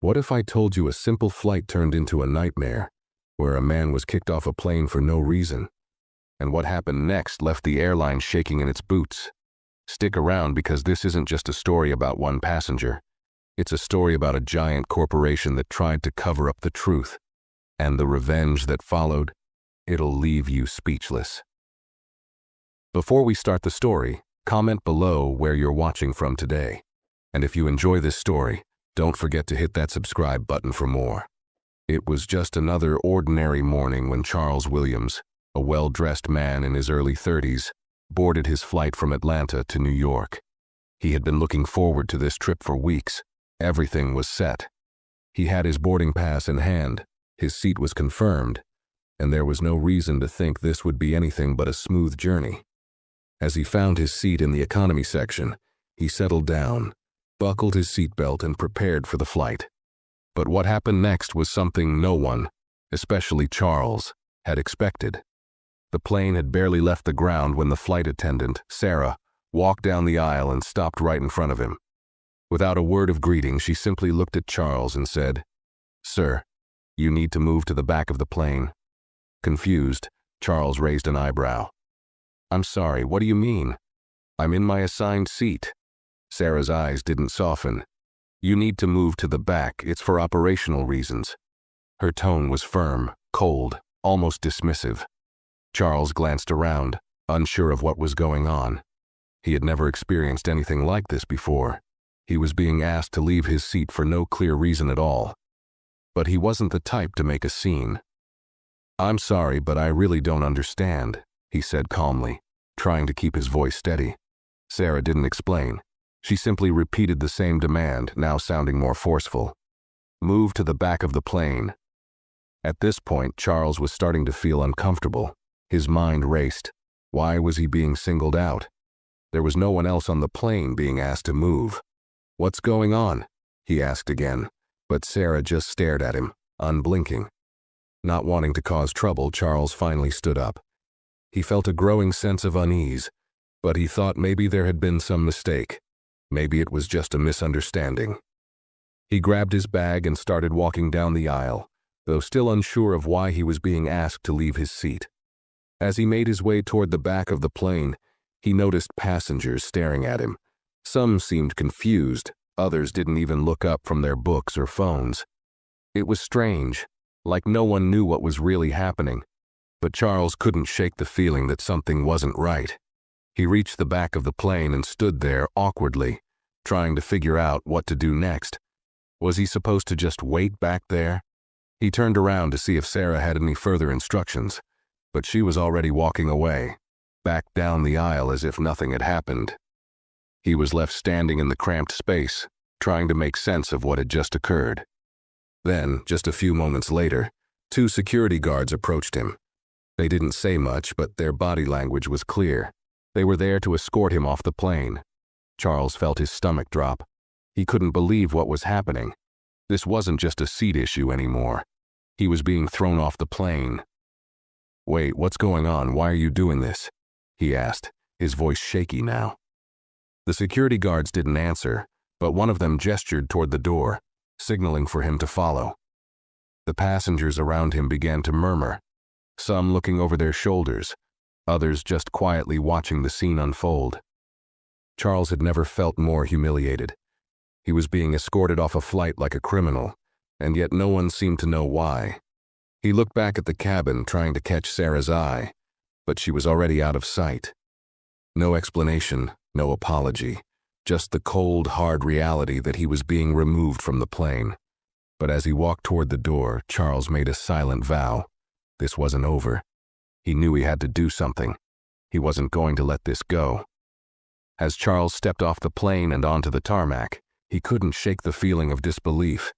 What if I told you a simple flight turned into a nightmare, where a man was kicked off a plane for no reason? And what happened next left the airline shaking in its boots. Stick around, because this isn't just a story about one passenger. It's a story about a giant corporation that tried to cover up the truth. And the revenge that followed, it'll leave you speechless. Before we start the story, comment below where you're watching from today. And if you enjoy this story, don't forget to hit that subscribe button for more. It was just another ordinary morning when Charles Williams, a well-dressed man in his early 30s, boarded his flight from Atlanta to New York. He had been looking forward to this trip for weeks. Everything was set. He had his boarding pass in hand, his seat was confirmed, and there was no reason to think this would be anything but a smooth journey. As he found his seat in the economy section, he settled down, buckled his seatbelt, and prepared for the flight. But what happened next was something no one, especially Charles, had expected. The plane had barely left the ground when the flight attendant, Sarah, walked down the aisle and stopped right in front of him. Without a word of greeting, she simply looked at Charles and said, "Sir, you need to move to the back of the plane." Confused, Charles raised an eyebrow. "I'm sorry, what do you mean? I'm in my assigned seat." Sarah's eyes didn't soften. "You need to move to the back, it's for operational reasons." Her tone was firm, cold, almost dismissive. Charles glanced around, unsure of what was going on. He had never experienced anything like this before. He was being asked to leave his seat for no clear reason at all. But he wasn't the type to make a scene. "I'm sorry, but I really don't understand," he said calmly, trying to keep his voice steady. Sarah didn't explain. She simply repeated the same demand, now sounding more forceful. "Move to the back of the plane." At this point, Charles was starting to feel uncomfortable. His mind raced. Why was he being singled out? There was no one else on the plane being asked to move. "What's going on?" he asked again, but Sarah just stared at him, unblinking. Not wanting to cause trouble, Charles finally stood up. He felt a growing sense of unease, but he thought maybe there had been some mistake. Maybe it was just a misunderstanding. He grabbed his bag and started walking down the aisle, though still unsure of why he was being asked to leave his seat. As he made his way toward the back of the plane, he noticed passengers staring at him. Some seemed confused, others didn't even look up from their books or phones. It was strange, like no one knew what was really happening, but Charles couldn't shake the feeling that something wasn't right. He reached the back of the plane and stood there awkwardly, trying to figure out what to do next. Was he supposed to just wait back there? He turned around to see if Sarah had any further instructions, but she was already walking away, back down the aisle as if nothing had happened. He was left standing in the cramped space, trying to make sense of what had just occurred. Then, just a few moments later, 2 security guards approached him. They didn't say much, but their body language was clear. They were there to escort him off the plane. Charles felt his stomach drop. He couldn't believe what was happening. This wasn't just a seat issue anymore. He was being thrown off the plane. "Wait, what's going on? Why are you doing this?" he asked, his voice shaky now. The security guards didn't answer, but one of them gestured toward the door, signaling for him to follow. The passengers around him began to murmur, some looking over their shoulders, others just quietly watching the scene unfold. Charles had never felt more humiliated. He was being escorted off a flight like a criminal, and yet no one seemed to know why. He looked back at the cabin, trying to catch Sarah's eye, but she was already out of sight. No explanation, no apology, just the cold, hard reality that he was being removed from the plane. But as he walked toward the door, Charles made a silent vow. This wasn't over. He knew he had to do something. He wasn't going to let this go. As Charles stepped off the plane and onto the tarmac, he couldn't shake the feeling of disbelief.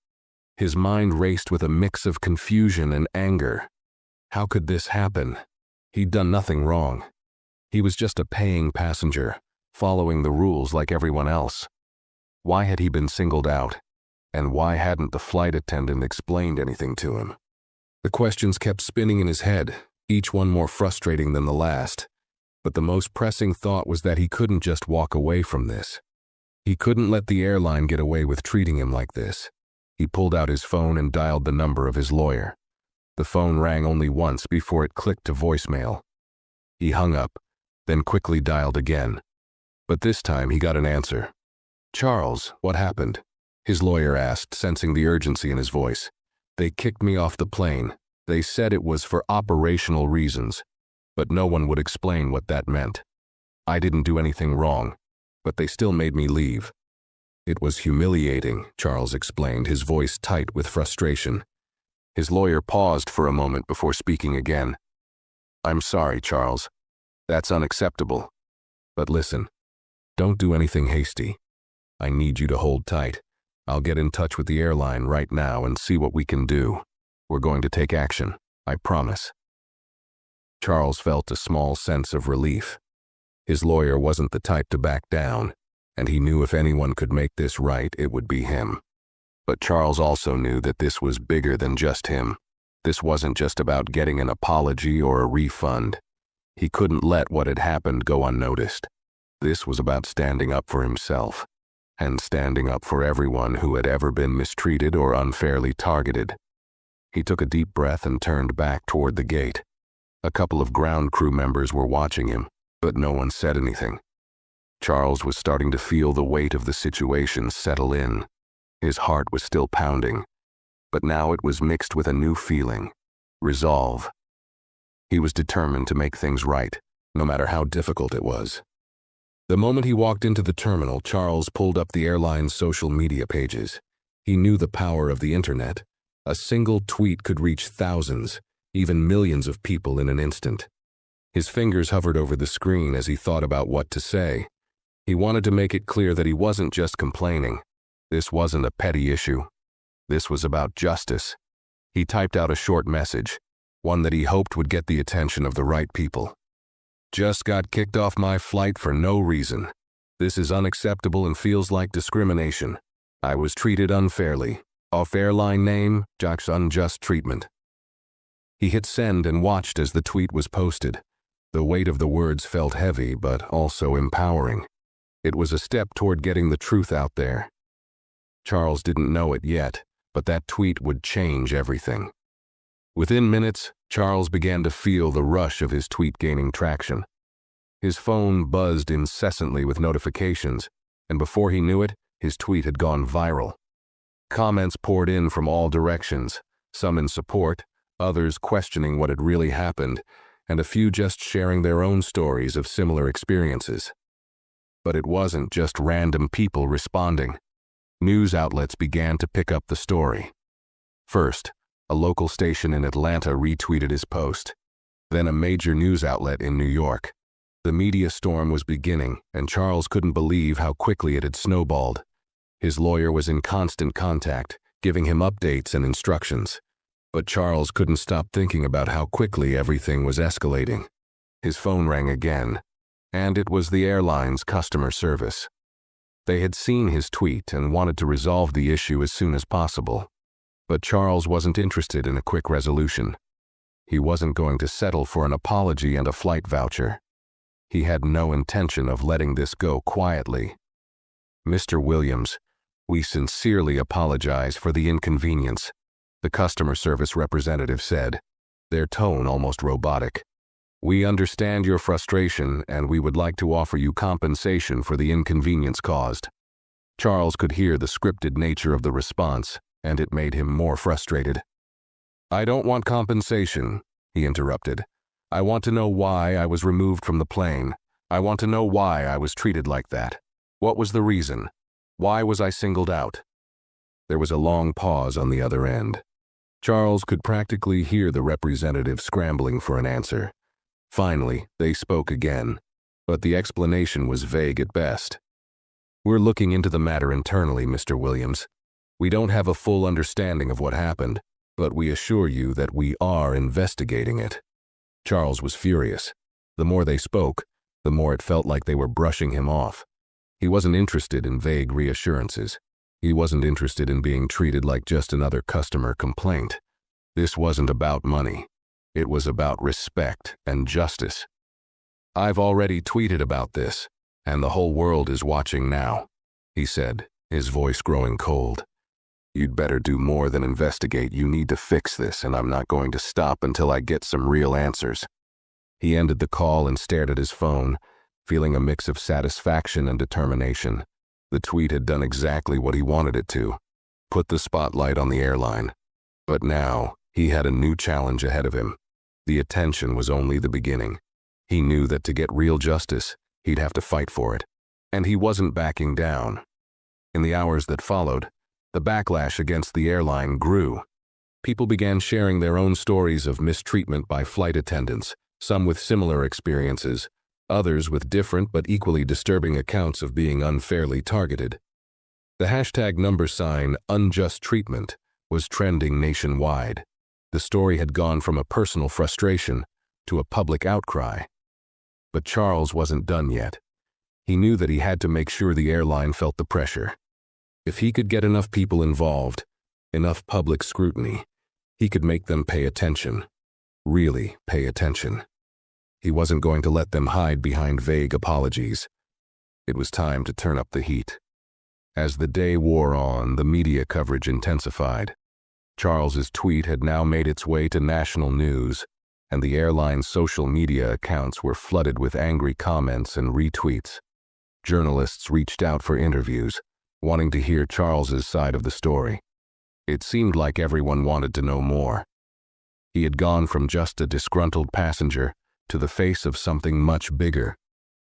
His mind raced with a mix of confusion and anger. How could this happen? He'd done nothing wrong. He was just a paying passenger, following the rules like everyone else. Why had he been singled out? And why hadn't the flight attendant explained anything to him? The questions kept spinning in his head, each one more frustrating than the last. But the most pressing thought was that he couldn't just walk away from this. He couldn't let the airline get away with treating him like this. He pulled out his phone and dialed the number of his lawyer. The phone rang only once before it clicked to voicemail. He hung up, then quickly dialed again. But this time he got an answer. "Charles, what happened?" his lawyer asked, sensing the urgency in his voice. "They kicked me off the plane. They said it was for operational reasons, but no one would explain what that meant. I didn't do anything wrong, but they still made me leave." "It was humiliating," Charles explained, his voice tight with frustration. His lawyer paused for a moment before speaking again. "I'm sorry, Charles. That's unacceptable. But listen, don't do anything hasty. I need you to hold tight. I'll get in touch with the airline right now and see what we can do. We're going to take action, I promise." Charles felt a small sense of relief. His lawyer wasn't the type to back down, and he knew if anyone could make this right, it would be him. But Charles also knew that this was bigger than just him. This wasn't just about getting an apology or a refund. He couldn't let what had happened go unnoticed. This was about standing up for himself, and standing up for everyone who had ever been mistreated or unfairly targeted. He took a deep breath and turned back toward the gate. A couple of ground crew members were watching him, but no one said anything. Charles was starting to feel the weight of the situation settle in. His heart was still pounding, but now it was mixed with a new feeling: resolve. He was determined to make things right, no matter how difficult it was. The moment he walked into the terminal, Charles pulled up the airline's social media pages. He knew the power of the internet. A single tweet could reach thousands, even millions of people in an instant. His fingers hovered over the screen as he thought about what to say. He wanted to make it clear that he wasn't just complaining. This wasn't a petty issue. This was about justice. He typed out a short message, one that he hoped would get the attention of the right people. "Just got kicked off my flight for no reason. This is unacceptable and feels like discrimination. I was treated unfairly. Off airline name, Jack's unjust treatment." He hit send and watched as the tweet was posted. The weight of the words felt heavy, but also empowering. It was a step toward getting the truth out there. Charles didn't know it yet, but that tweet would change everything. Within minutes, Charles began to feel the rush of his tweet gaining traction. His phone buzzed incessantly with notifications, and before he knew it, his tweet had gone viral. Comments poured in from all directions, some in support, others questioning what had really happened, and a few just sharing their own stories of similar experiences. But it wasn't just random people responding. News outlets began to pick up the story. First, a local station in Atlanta retweeted his post. Then a major news outlet in New York. The media storm was beginning, and Charles couldn't believe how quickly it had snowballed. His lawyer was in constant contact, giving him updates and instructions. But Charles couldn't stop thinking about how quickly everything was escalating. His phone rang again, and it was the airline's customer service. They had seen his tweet and wanted to resolve the issue as soon as possible. But Charles wasn't interested in a quick resolution. He wasn't going to settle for an apology and a flight voucher. He had no intention of letting this go quietly. "Mr. Williams, we sincerely apologize for the inconvenience," the customer service representative said, their tone almost robotic. "We understand your frustration, and we would like to offer you compensation for the inconvenience caused." Charles could hear the scripted nature of the response, and it made him more frustrated. "I don't want compensation," he interrupted. "I want to know why I was removed from the plane. I want to know why I was treated like that. What was the reason? Why was I singled out?" There was a long pause on the other end. Charles could practically hear the representative scrambling for an answer. Finally, they spoke again, but the explanation was vague at best. "We're looking into the matter internally, Mr. Williams. We don't have a full understanding of what happened, but we assure you that we are investigating it." Charles was furious. The more they spoke, the more it felt like they were brushing him off. He wasn't interested in vague reassurances. He wasn't interested in being treated like just another customer complaint. This wasn't about money. It was about respect and justice. "I've already tweeted about this, and the whole world is watching now," he said, his voice growing cold. You'd better do more than investigate. You need to fix this, and I'm not going to stop until I get some real answers." He ended the call and stared at his phone, feeling a mix of satisfaction and determination. The tweet had done exactly what he wanted it to, put the spotlight on the airline. But now, he had a new challenge ahead of him. The attention was only the beginning. He knew that to get real justice, he'd have to fight for it. And he wasn't backing down. In the hours that followed, the backlash against the airline grew. People began sharing their own stories of mistreatment by flight attendants, some with similar experiences, others with different but equally disturbing accounts of being unfairly targeted. The hashtag #unjust treatment was trending nationwide. The story had gone from a personal frustration to a public outcry. But Charles wasn't done yet. He knew that he had to make sure the airline felt the pressure. If he could get enough people involved, enough public scrutiny, he could make them pay attention. Really pay attention. He wasn't going to let them hide behind vague apologies. It was time to turn up the heat. As the day wore on, the media coverage intensified. Charles's tweet had now made its way to national news, and the airline's social media accounts were flooded with angry comments and retweets. Journalists reached out for interviews, wanting to hear Charles's side of the story. It seemed like everyone wanted to know more. He had gone from just a disgruntled passenger to the face of something much bigger,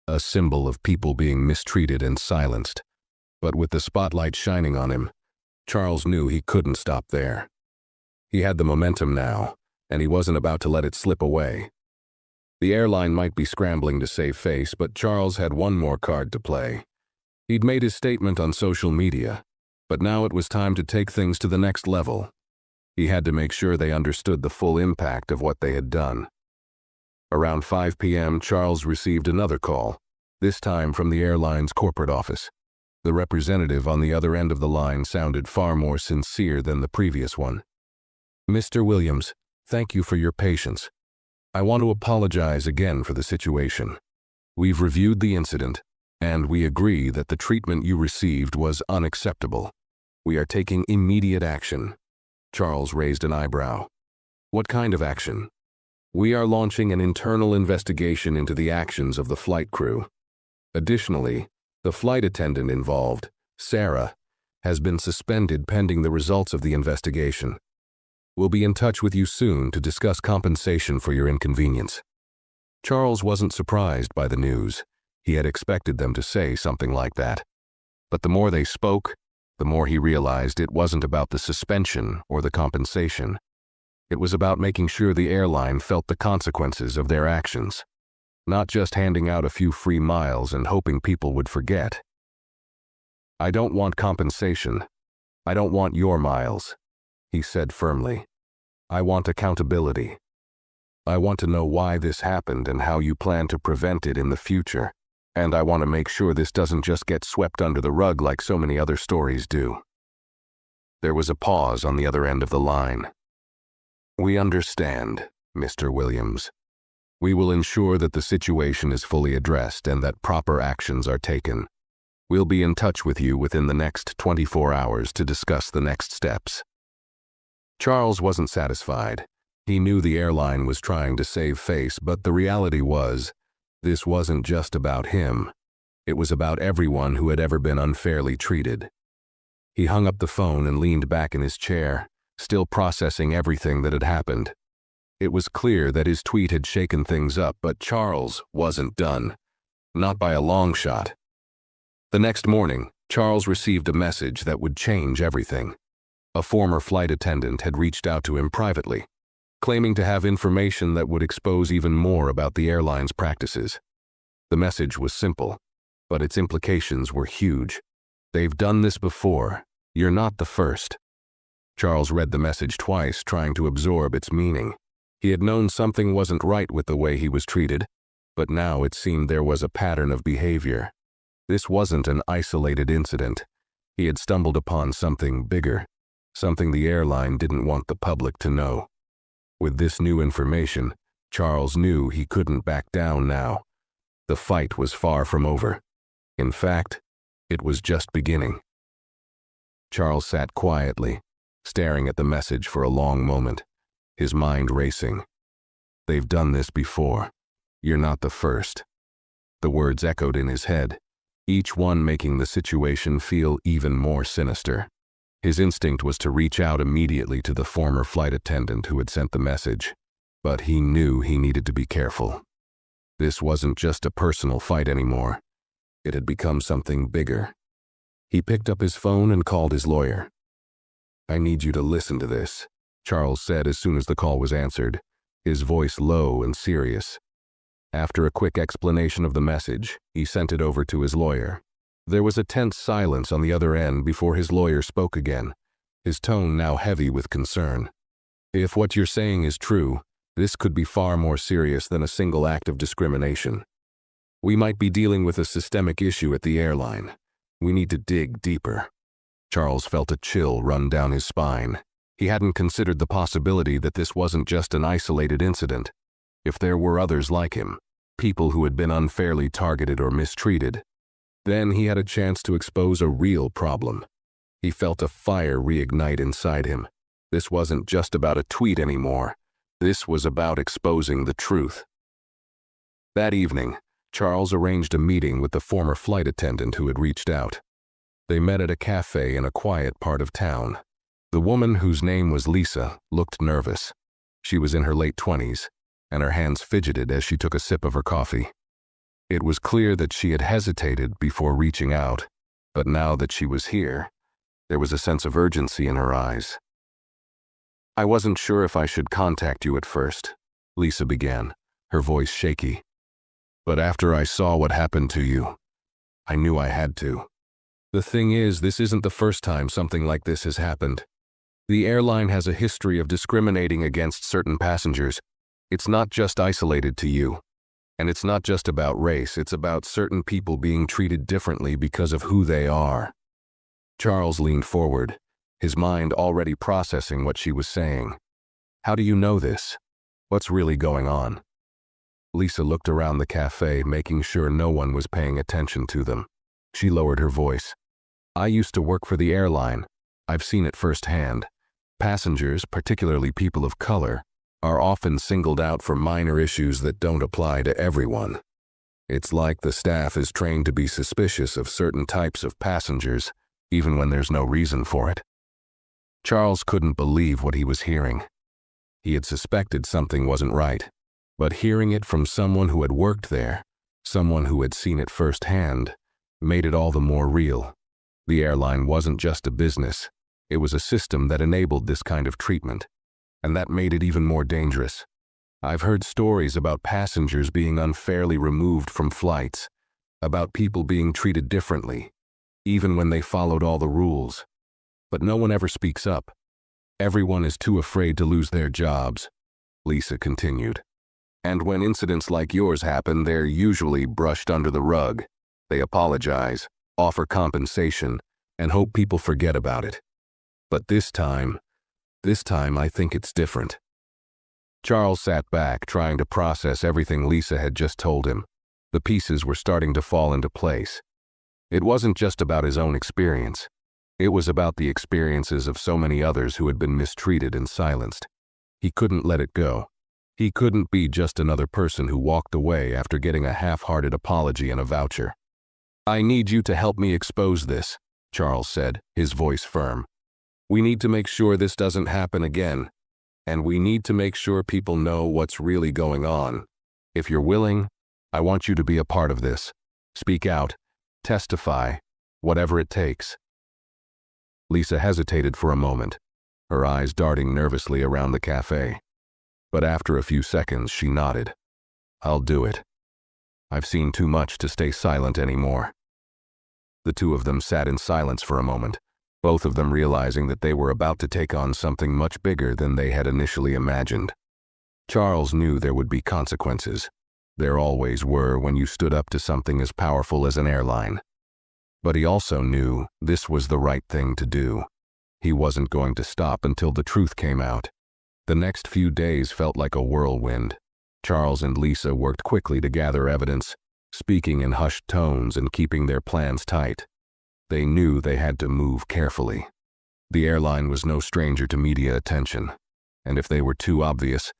a symbol of people being mistreated and silenced. But with the spotlight shining on him, Charles knew he couldn't stop there. He had the momentum now, and he wasn't about to let it slip away. The airline might be scrambling to save face, but Charles had one more card to play. He'd made his statement on social media, but now it was time to take things to the next level. He had to make sure they understood the full impact of what they had done. Around 5 p.m., Charles received another call, this time from the airline's corporate office. The representative on the other end of the line sounded far more sincere than the previous one. "Mr. Williams, thank you for your patience. I want to apologize again for the situation. We've reviewed the incident, and we agree that the treatment you received was unacceptable. We are taking immediate action." Charles raised an eyebrow. "What kind of action?" "We are launching an internal investigation into the actions of the flight crew. Additionally, the flight attendant involved, Sarah, has been suspended pending the results of the investigation. We'll be in touch with you soon to discuss compensation for your inconvenience." Charles wasn't surprised by the news. He had expected them to say something like that. But the more they spoke, the more he realized it wasn't about the suspension or the compensation. It was about making sure the airline felt the consequences of their actions, not just handing out a few free miles and hoping people would forget. "I don't want compensation. I don't want your miles," he said firmly. "I want accountability. I want to know why this happened and how you plan to prevent it in the future. And I want to make sure this doesn't just get swept under the rug like so many other stories do." There was a pause on the other end of the line. "We understand, Mr. Williams. We will ensure that the situation is fully addressed and that proper actions are taken. We'll be in touch with you within the next 24 hours to discuss the next steps." Charles wasn't satisfied. He knew the airline was trying to save face, but the reality was, this wasn't just about him. It was about everyone who had ever been unfairly treated. He hung up the phone and leaned back in his chair, still processing everything that had happened. It was clear that his tweet had shaken things up, but Charles wasn't done. Not by a long shot. The next morning, Charles received a message that would change everything. A former flight attendant had reached out to him privately, claiming to have information that would expose even more about the airline's practices. The message was simple, but its implications were huge. "They've done this before. You're not the first." Charles read the message twice, trying to absorb its meaning. He had known something wasn't right with the way he was treated, but now it seemed there was a pattern of behavior. This wasn't an isolated incident. He had stumbled upon something bigger, something the airline didn't want the public to know. With this new information, Charles knew he couldn't back down now. The fight was far from over. In fact, it was just beginning. Charles sat quietly, staring at the message for a long moment, his mind racing. They've done this before. You're not the first. The words echoed in his head, each one making the situation feel even more sinister. His instinct was to reach out immediately to the former flight attendant who had sent the message, but he knew he needed to be careful. This wasn't just a personal fight anymore. It had become something bigger. He picked up his phone and called his lawyer. "I need you to listen to this," Charles said as soon as the call was answered, his voice low and serious. After a quick explanation of the message, he sent it over to his lawyer. There was a tense silence on the other end before his lawyer spoke again, his tone now heavy with concern. "If what you're saying is true, this could be far more serious than a single act of discrimination. We might be dealing with a systemic issue at the airline. We need to dig deeper." Charles felt a chill run down his spine. He hadn't considered the possibility that this wasn't just an isolated incident. If there were others like him, people who had been unfairly targeted or mistreated, then he had a chance to expose a real problem. He felt a fire reignite inside him. This wasn't just about a tweet anymore. This was about exposing the truth. That evening, Charles arranged a meeting with the former flight attendant who had reached out. They met at a cafe in a quiet part of town. The woman, whose name was Lisa, looked nervous. She was in her late 20s, and her hands fidgeted as she took a sip of her coffee. It was clear that she had hesitated before reaching out, but now that she was here, there was a sense of urgency in her eyes. "I wasn't sure if I should contact you at first," Lisa began, her voice shaky. "But after I saw what happened to you, I knew I had to. The thing is, this isn't the first time something like this has happened. The airline has a history of discriminating against certain passengers. It's not just isolated to you. And it's not just about race, it's about certain people being treated differently because of who they are." Charles leaned forward, his mind already processing what she was saying. "How do you know this? What's really going on?" Lisa looked around the cafe, making sure no one was paying attention to them. She lowered her voice. "I used to work for the airline. I've seen it firsthand. Passengers, particularly people of color, are often singled out for minor issues that don't apply to everyone. It's like the staff is trained to be suspicious of certain types of passengers, even when there's no reason for it." Charles couldn't believe what he was hearing. He had suspected something wasn't right, but hearing it from someone who had worked there, someone who had seen it firsthand, made it all the more real. The airline wasn't just a business. It was a system that enabled this kind of treatment, and that made it even more dangerous. "I've heard stories about passengers being unfairly removed from flights, about people being treated differently, even when they followed all the rules. But no one ever speaks up. Everyone is too afraid to lose their jobs," Lisa continued. "And when incidents like yours happen, they're usually brushed under the rug. They apologize, offer compensation, and hope people forget about it. But this time I think it's different." Charles sat back, trying to process everything Lisa had just told him. The pieces were starting to fall into place. It wasn't just about his own experience. It was about the experiences of so many others who had been mistreated and silenced. He couldn't let it go. He couldn't be just another person who walked away after getting a half-hearted apology and a voucher. "I need you to help me expose this," Charles said, his voice firm. "We need to make sure this doesn't happen again, and we need to make sure people know what's really going on. If you're willing, I want you to be a part of this. Speak out, testify, whatever it takes." Lisa hesitated for a moment, her eyes darting nervously around the cafe. But after a few seconds, she nodded. "I'll do it. I've seen too much to stay silent anymore." The two of them sat in silence for a moment, both of them realizing that they were about to take on something much bigger than they had initially imagined. Charles knew there would be consequences. There always were when you stood up to something as powerful as an airline. But he also knew this was the right thing to do. He wasn't going to stop until the truth came out. The next few days felt like a whirlwind. Charles and Lisa worked quickly to gather evidence, speaking in hushed tones and keeping their plans tight. They knew they had to move carefully. The airline was no stranger to media attention, and if they were too obvious,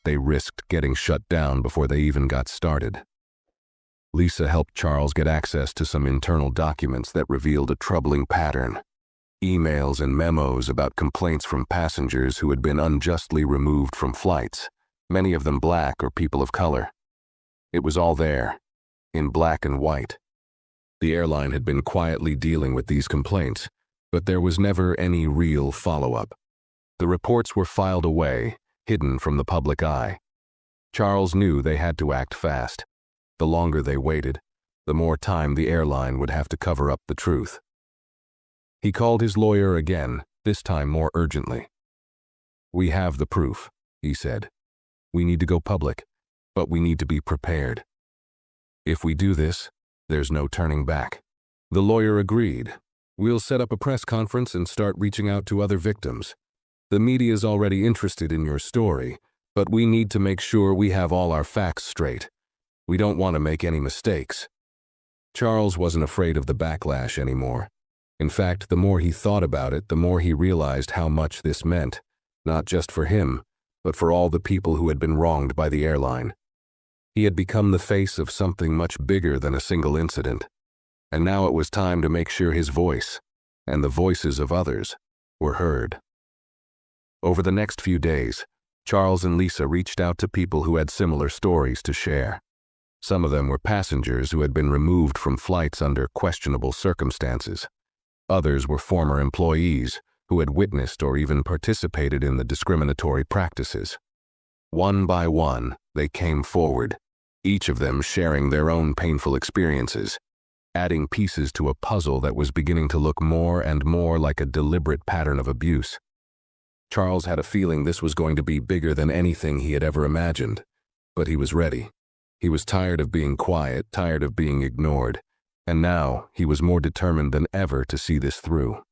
they risked getting shut down before they even got started. Lisa helped Charles get access to some internal documents that revealed a troubling pattern. Emails and memos about complaints from passengers who had been unjustly removed from flights, many of them black or people of color. It was all there, in black and white. The airline had been quietly dealing with these complaints, but there was never any real follow-up. The reports were filed away, hidden from the public eye. Charles knew they had to act fast. The longer they waited, the more time the airline would have to cover up the truth. He called his lawyer again, this time more urgently. "We have the proof," he said. "We need to go public, but we need to be prepared. If we do this, there's no turning back." The lawyer agreed. "We'll set up a press conference and start reaching out to other victims. The media's already interested in your story, but we need to make sure we have all our facts straight. We don't want to make any mistakes." Charles wasn't afraid of the backlash anymore. In fact, the more he thought about it, the more he realized how much this meant, not just for him, but for all the people who had been wronged by the airline. He had become the face of something much bigger than a single incident, and now it was time to make sure his voice, and the voices of others, were heard. Over the next few days, Charles and Lisa reached out to people who had similar stories to share. Some of them were passengers who had been removed from flights under questionable circumstances. Others were former employees who had witnessed or even participated in the discriminatory practices. One by one, they came forward, each of them sharing their own painful experiences, adding pieces to a puzzle that was beginning to look more and more like a deliberate pattern of abuse. Charles had a feeling this was going to be bigger than anything he had ever imagined, but he was ready. He was tired of being quiet, tired of being ignored, and now he was more determined than ever to see this through.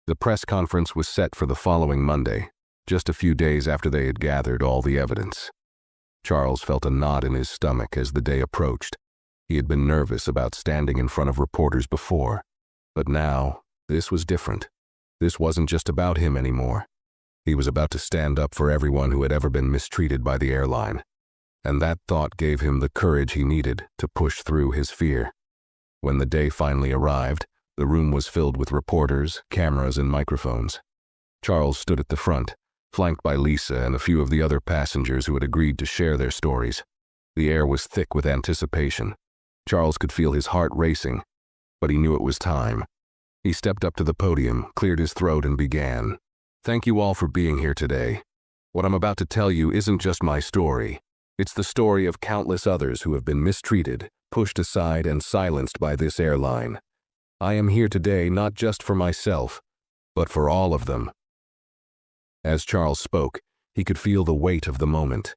The press conference was set for the following Monday, just a few days after they had gathered all the evidence. Charles felt a knot in his stomach as the day approached. He had been nervous about standing in front of reporters before, but now this was different. This wasn't just about him anymore. He was about to stand up for everyone who had ever been mistreated by the airline, and that thought gave him the courage he needed to push through his fear. When the day finally arrived, the room was filled with reporters, cameras, and microphones. Charles stood at the front, flanked by Lisa and a few of the other passengers who had agreed to share their stories. The air was thick with anticipation. Charles could feel his heart racing, but he knew it was time. He stepped up to the podium, cleared his throat, and began. "Thank you all for being here today. What I'm about to tell you isn't just my story. It's the story of countless others who have been mistreated, pushed aside, and silenced by this airline. I am here today not just for myself, but for all of them." As Charles spoke, he could feel the weight of the moment.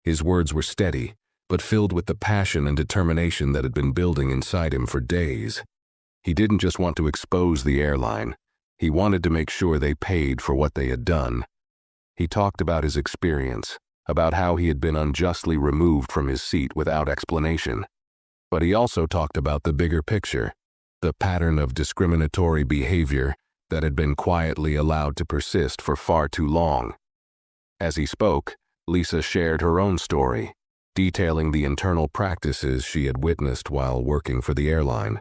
His words were steady, but filled with the passion and determination that had been building inside him for days. He didn't just want to expose the airline. He wanted to make sure they paid for what they had done. He talked about his experience, about how he had been unjustly removed from his seat without explanation. But he also talked about the bigger picture, the pattern of discriminatory behavior that had been quietly allowed to persist for far too long. As he spoke, Lisa shared her own story, detailing the internal practices she had witnessed while working for the airline.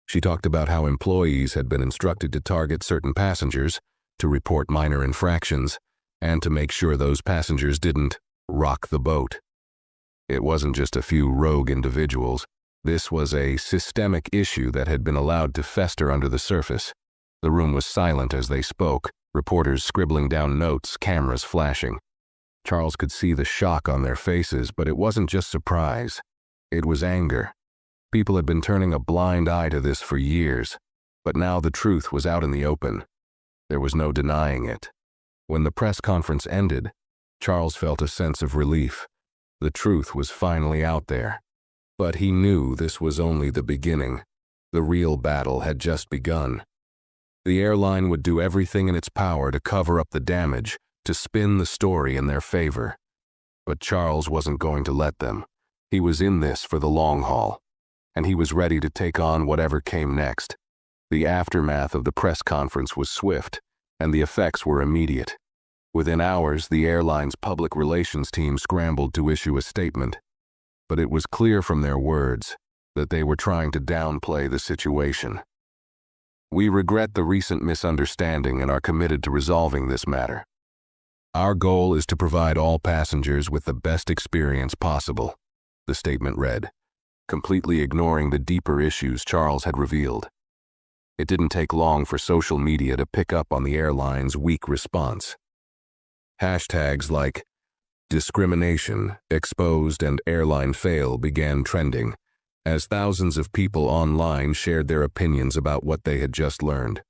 She talked about how employees had been instructed to target certain passengers, to report minor infractions, and to make sure those passengers didn't rock the boat. It wasn't just a few rogue individuals. This was a systemic issue that had been allowed to fester under the surface. The room was silent as they spoke, reporters scribbling down notes, cameras flashing. Charles could see the shock on their faces, but it wasn't just surprise. It was anger. People had been turning a blind eye to this for years, but now the truth was out in the open. There was no denying it. When the press conference ended, Charles felt a sense of relief. The truth was finally out there. But he knew this was only the beginning. The real battle had just begun. The airline would do everything in its power to cover up the damage, to spin the story in their favor. But Charles wasn't going to let them. He was in this for the long haul, and he was ready to take on whatever came next. The aftermath of the press conference was swift, and the effects were immediate. Within hours, the airline's public relations team scrambled to issue a statement, but it was clear from their words that they were trying to downplay the situation. "We regret the recent misunderstanding and are committed to resolving this matter. Our goal is to provide all passengers with the best experience possible," the statement read, completely ignoring the deeper issues Charles had revealed. It didn't take long for social media to pick up on the airline's weak response. Hashtags like discrimination, exposed, and airline fail began trending, as thousands of people online shared their opinions about what they had just learned.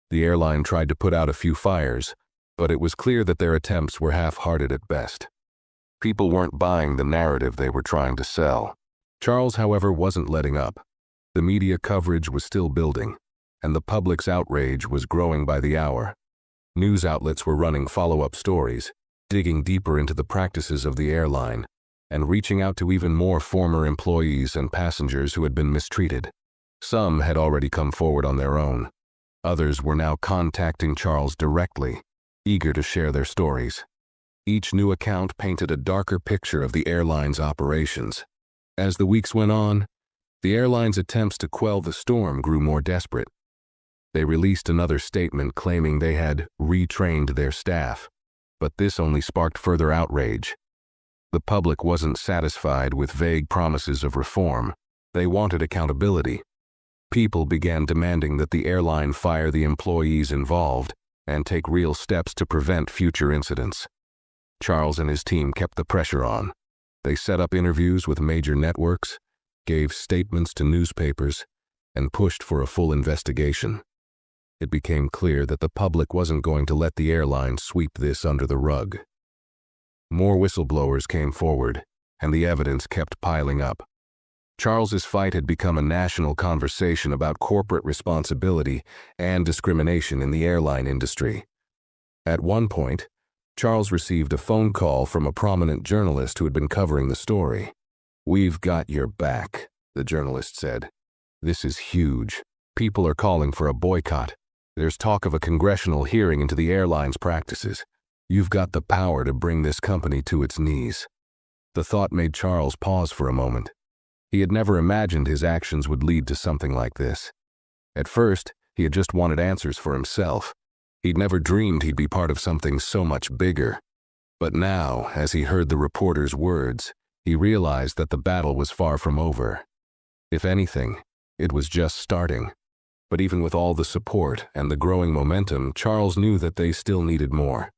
The airline tried to put out a few fires, but it was clear that their attempts were half-hearted at best. People weren't buying the narrative they were trying to sell. Charles, however, wasn't letting up. The media coverage was still building, and the public's outrage was growing by the hour. News outlets were running follow-up stories, digging deeper into the practices of the airline, and reaching out to even more former employees and passengers who had been mistreated. Some had already come forward on their own. Others were now contacting Charles directly, eager to share their stories. Each new account painted a darker picture of the airline's operations. As the weeks went on, the airline's attempts to quell the storm grew more desperate. They released another statement claiming they had retrained their staff, but this only sparked further outrage. The public wasn't satisfied with vague promises of reform. They wanted accountability. People began demanding that the airline fire the employees involved and take real steps to prevent future incidents. Charles and his team kept the pressure on. They set up interviews with major networks, gave statements to newspapers, and pushed for a full investigation. It became clear that the public wasn't going to let the airline sweep this under the rug. More whistleblowers came forward, and the evidence kept piling up. Charles's fight had become a national conversation about corporate responsibility and discrimination in the airline industry. At one point, Charles received a phone call from a prominent journalist who had been covering the story. "We've got your back," the journalist said. "This is huge. People are calling for a boycott. There's talk of a congressional hearing into the airline's practices. You've got the power to bring this company to its knees." The thought made Charles pause for a moment. He had never imagined his actions would lead to something like this. At first, he had just wanted answers for himself. He'd never dreamed he'd be part of something so much bigger. But now, as he heard the reporter's words, he realized that the battle was far from over. If anything, it was just starting. But even with all the support and the growing momentum, Charles knew that they still needed more.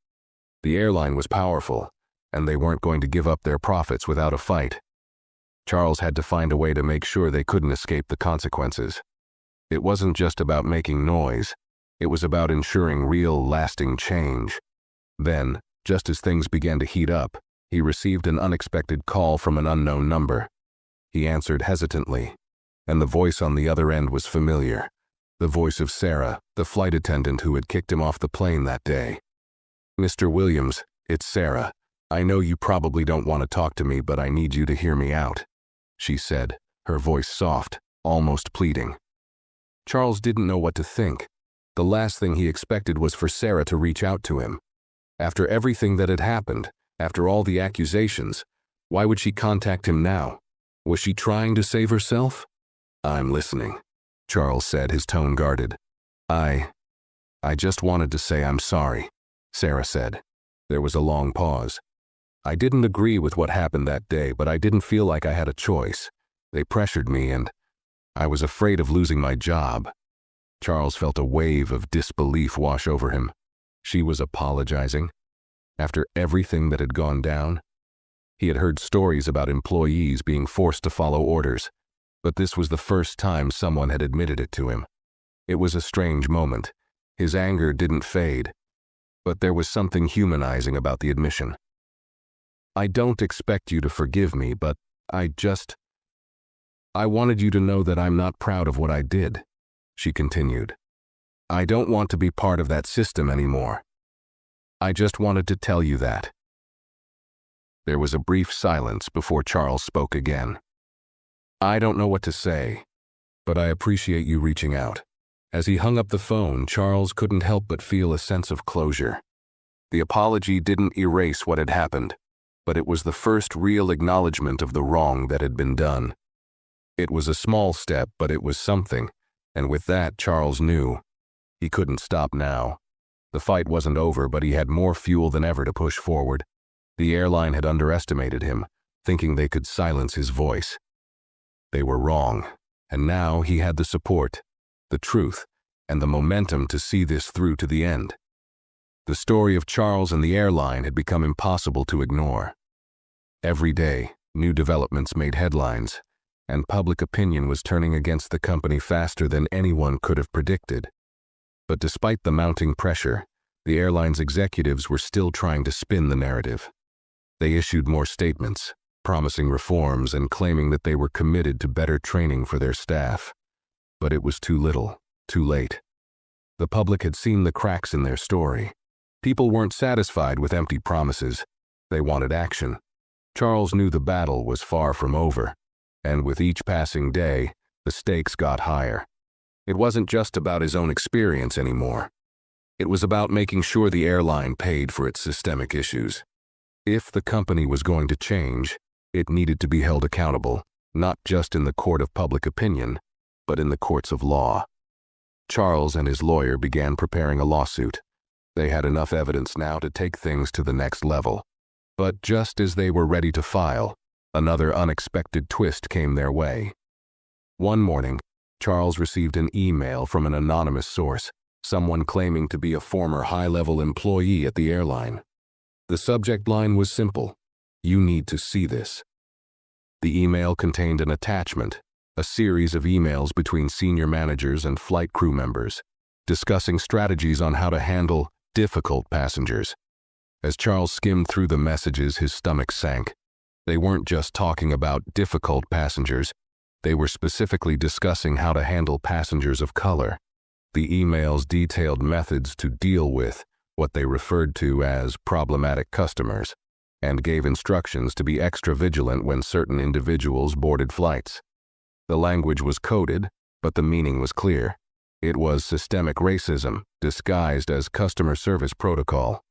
The airline was powerful, and they weren't going to give up their profits without a fight. Charles had to find a way to make sure they couldn't escape the consequences. It wasn't just about making noise. It was about ensuring real, lasting change. Then, just as things began to heat up, he received an unexpected call from an unknown number. He answered hesitantly, and the voice on the other end was familiar. The voice of Sarah, the flight attendant who had kicked him off the plane that day. "Mr. Williams, it's Sarah. I know you probably don't want to talk to me, but I need you to hear me out," she said, her voice soft, almost pleading. Charles didn't know what to think. The last thing he expected was for Sarah to reach out to him. After everything that had happened, after all the accusations, why would she contact him now? Was she trying to save herself? "I'm listening," Charles said, his tone guarded. I just wanted to say I'm sorry," Sarah said. There was a long pause. "I didn't agree with what happened that day, but I didn't feel like I had a choice. They pressured me, and I was afraid of losing my job." Charles felt a wave of disbelief wash over him. She was apologizing? After everything that had gone down? He had heard stories about employees being forced to follow orders, but this was the first time someone had admitted it to him. It was a strange moment. His anger didn't fade, but there was something humanizing about the admission. "I don't expect you to forgive me, but I wanted you to know that I'm not proud of what I did," she continued. "I don't want to be part of that system anymore. I just wanted to tell you that." There was a brief silence before Charles spoke again. "I don't know what to say, but I appreciate you reaching out. As he hung up the phone, Charles couldn't help but feel a sense of closure. The apology didn't erase what had happened, but it was the first real acknowledgement of the wrong that had been done. It was a small step, but it was something, and with that, Charles knew. He couldn't stop now. The fight wasn't over, but he had more fuel than ever to push forward. The airline had underestimated him, thinking they could silence his voice. They were wrong, and now he had the support, the truth, and the momentum to see this through to the end. The story of Charles and the airline had become impossible to ignore. Every day, new developments made headlines, and public opinion was turning against the company faster than anyone could have predicted. But despite the mounting pressure, the airline's executives were still trying to spin the narrative. They issued more statements, promising reforms and claiming that they were committed to better training for their staff. But it was too little, too late. The public had seen the cracks in their story. People weren't satisfied with empty promises. They wanted action. Charles knew the battle was far from over, and with each passing day, the stakes got higher. It wasn't just about his own experience anymore. It was about making sure the airline paid for its systemic issues. If the company was going to change, it needed to be held accountable, not just in the court of public opinion, but in the courts of law. Charles and his lawyer began preparing a lawsuit. They had enough evidence now to take things to the next level. But just as they were ready to file, another unexpected twist came their way. One morning, Charles received an email from an anonymous source, someone claiming to be a former high-level employee at the airline. The subject line was simple: "You need to see this." The email contained an attachment, a series of emails between senior managers and flight crew members, discussing strategies on how to handle difficult passengers. As Charles skimmed through the messages, his stomach sank. They weren't just talking about difficult passengers. They were specifically discussing how to handle passengers of color. The emails detailed methods to deal with what they referred to as problematic customers, and gave instructions to be extra vigilant when certain individuals boarded flights. The language was coded, but the meaning was clear. It was systemic racism, disguised as customer service protocol.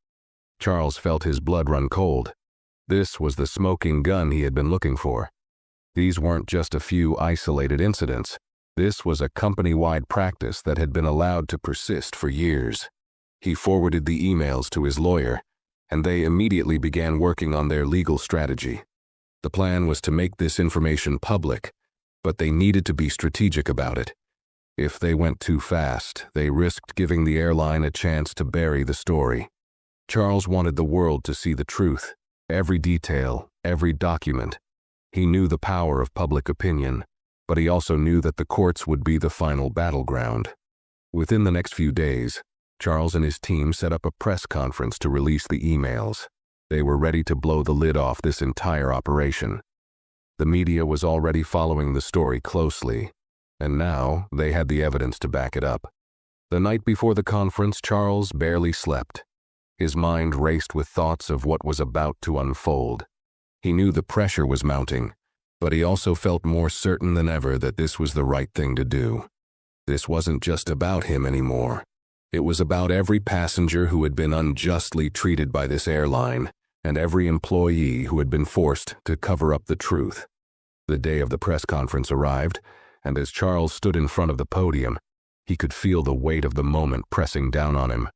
Charles felt his blood run cold. This was the smoking gun he had been looking for. These weren't just a few isolated incidents. This was a company-wide practice that had been allowed to persist for years. He forwarded the emails to his lawyer, and they immediately began working on their legal strategy. The plan was to make this information public, but they needed to be strategic about it. If they went too fast, they risked giving the airline a chance to bury the story. Charles wanted the world to see the truth, every detail, every document. He knew the power of public opinion, but he also knew that the courts would be the final battleground. Within the next few days, Charles and his team set up a press conference to release the emails. They were ready to blow the lid off this entire operation. The media was already following the story closely, and now they had the evidence to back it up. The night before the conference, Charles barely slept. His mind raced with thoughts of what was about to unfold. He knew the pressure was mounting, but he also felt more certain than ever that this was the right thing to do. This wasn't just about him anymore. It was about every passenger who had been unjustly treated by this airline, and every employee who had been forced to cover up the truth. The day of the press conference arrived, and as Charles stood in front of the podium, he could feel the weight of the moment pressing down on him.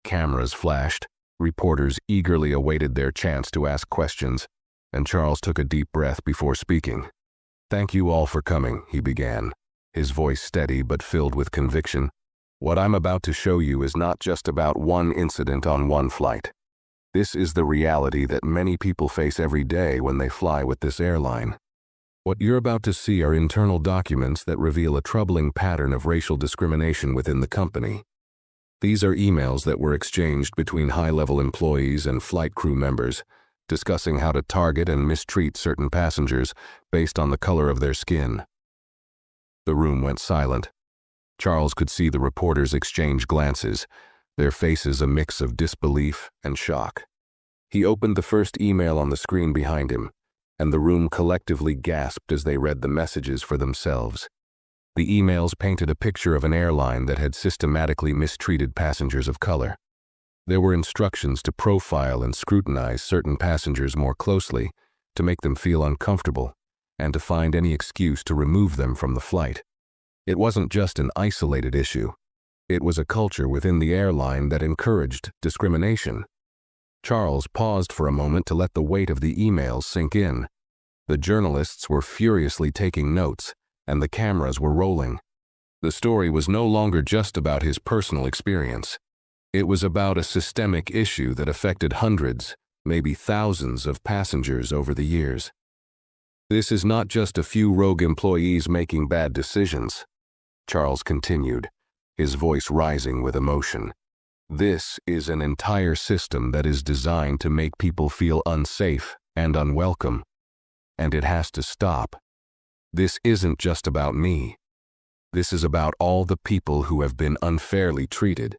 Cameras flashed, reporters eagerly awaited their chance to ask questions, and Charles took a deep breath before speaking. "Thank you all for coming," he began, his voice steady but filled with conviction. "What I'm about to show you is not just about one incident on one flight. This is the reality that many people face every day when they fly with this airline. What you're about to see are internal documents that reveal a troubling pattern of racial discrimination within the company. These are emails that were exchanged between high-level employees and flight crew members, discussing how to target and mistreat certain passengers based on the color of their skin." The room went silent. Charles could see the reporters exchange glances, their faces a mix of disbelief and shock. He opened the first email on the screen behind him, and the room collectively gasped as they read the messages for themselves. The emails painted a picture of an airline that had systematically mistreated passengers of color. There were instructions to profile and scrutinize certain passengers more closely, to make them feel uncomfortable, and to find any excuse to remove them from the flight. It wasn't just an isolated issue. It was a culture within the airline that encouraged discrimination. Charles paused for a moment to let the weight of the emails sink in. The journalists were furiously taking notes, and the cameras were rolling. The story was no longer just about his personal experience. It was about a systemic issue that affected hundreds, maybe thousands of passengers over the years. This is not just a few rogue employees making bad decisions, Charles continued, his voice rising with emotion. This is an entire system that is designed to make people feel unsafe and unwelcome. And it has to stop. This isn't just about me. This is about all the people who have been unfairly treated,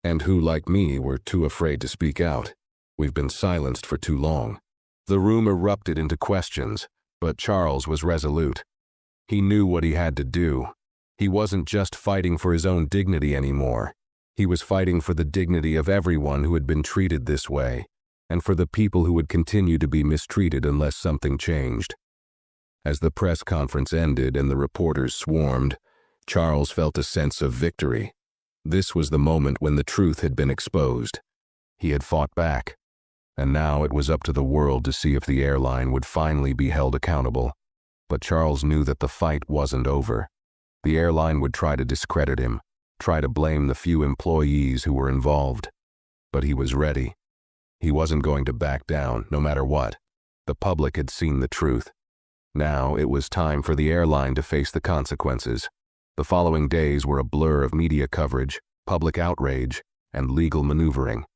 and who, like me, were too afraid to speak out. We've been silenced for too long. The room erupted into questions, but Charles was resolute. He knew what he had to do. He wasn't just fighting for his own dignity anymore. He was fighting for the dignity of everyone who had been treated this way, and for the people who would continue to be mistreated unless something changed. As the press conference ended and the reporters swarmed, Charles felt a sense of victory. This was the moment when the truth had been exposed. He had fought back, and now it was up to the world to see if the airline would finally be held accountable. But Charles knew that the fight wasn't over. The airline would try to discredit him, try to blame the few employees who were involved. But he was ready. He wasn't going to back down, no matter what. The public had seen the truth. Now it was time for the airline to face the consequences. The following days were a blur of media coverage, public outrage, and legal maneuvering.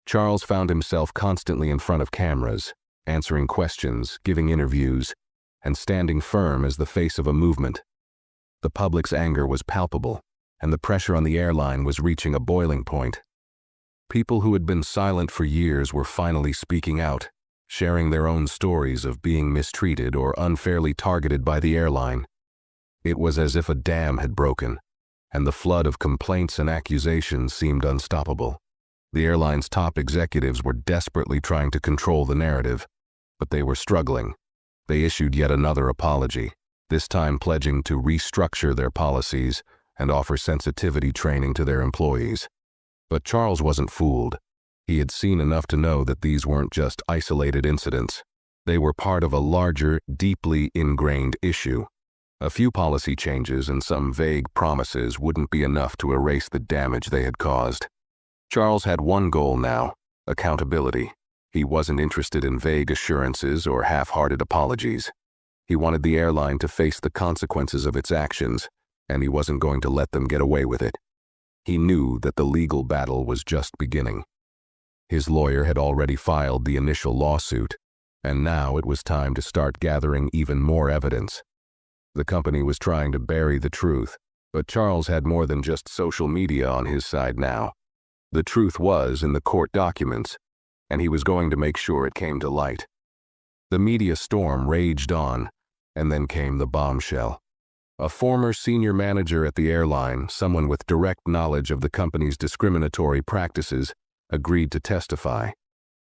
Charles found himself constantly in front of cameras, answering questions, giving interviews, and standing firm as the face of a movement. The public's anger was palpable, and the pressure on the airline was reaching a boiling point. People who had been silent for years were finally speaking out, sharing their own stories of being mistreated or unfairly targeted by the airline. It was as if a dam had broken, and the flood of complaints and accusations seemed unstoppable. The airline's top executives were desperately trying to control the narrative, but they were struggling. They issued yet another apology, this time pledging to restructure their policies and offer sensitivity training to their employees. But Charles wasn't fooled. He had seen enough to know that these weren't just isolated incidents. They were part of a larger, deeply ingrained issue. A few policy changes and some vague promises wouldn't be enough to erase the damage they had caused. Charles had one goal now: accountability. He wasn't interested in vague assurances or half-hearted apologies. He wanted the airline to face the consequences of its actions, and he wasn't going to let them get away with it. He knew that the legal battle was just beginning. His lawyer had already filed the initial lawsuit, and now it was time to start gathering even more evidence. The company was trying to bury the truth, but Charles had more than just social media on his side now. The truth was in the court documents, and he was going to make sure it came to light. The media storm raged on, and then came the bombshell. A former senior manager at the airline, someone with direct knowledge of the company's discriminatory practices, agreed to testify.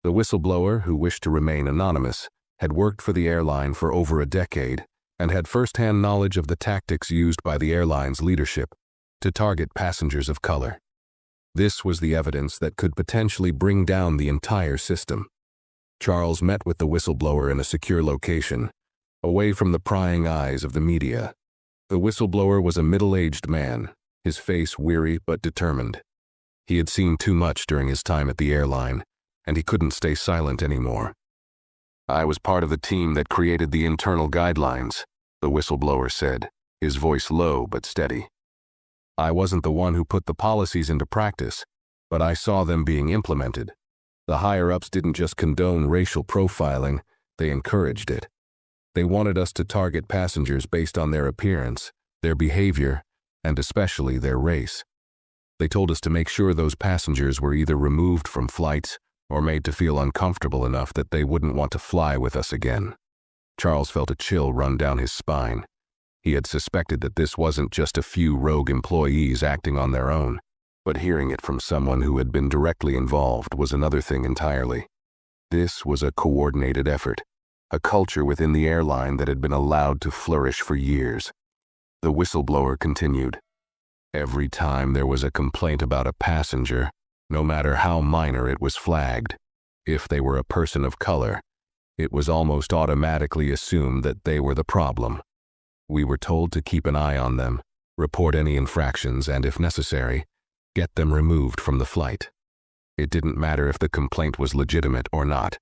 The whistleblower, who wished to remain anonymous, had worked for the airline for over a decade and had first-hand knowledge of the tactics used by the airline's leadership to target passengers of color. This was the evidence that could potentially bring down the entire system. Charles met with the whistleblower in a secure location, away from the prying eyes of the media. The whistleblower was a middle-aged man, his face weary but determined. He had seen too much during his time at the airline, and he couldn't stay silent anymore. "I was part of the team that created the internal guidelines," the whistleblower said, his voice low but steady. "I wasn't the one who put the policies into practice, but I saw them being implemented. The higher-ups didn't just condone racial profiling, they encouraged it. They wanted us to target passengers based on their appearance, their behavior, and especially their race. They told us to make sure those passengers were either removed from flights or made to feel uncomfortable enough that they wouldn't want to fly with us again." Charles felt a chill run down his spine. He had suspected that this wasn't just a few rogue employees acting on their own, but hearing it from someone who had been directly involved was another thing entirely. This was a coordinated effort, a culture within the airline that had been allowed to flourish for years. The whistleblower continued. Every time there was a complaint about a passenger, no matter how minor it was flagged, if they were a person of color, it was almost automatically assumed that they were the problem. We were told to keep an eye on them, report any infractions, and if necessary, get them removed from the flight. It didn't matter if the complaint was legitimate or not.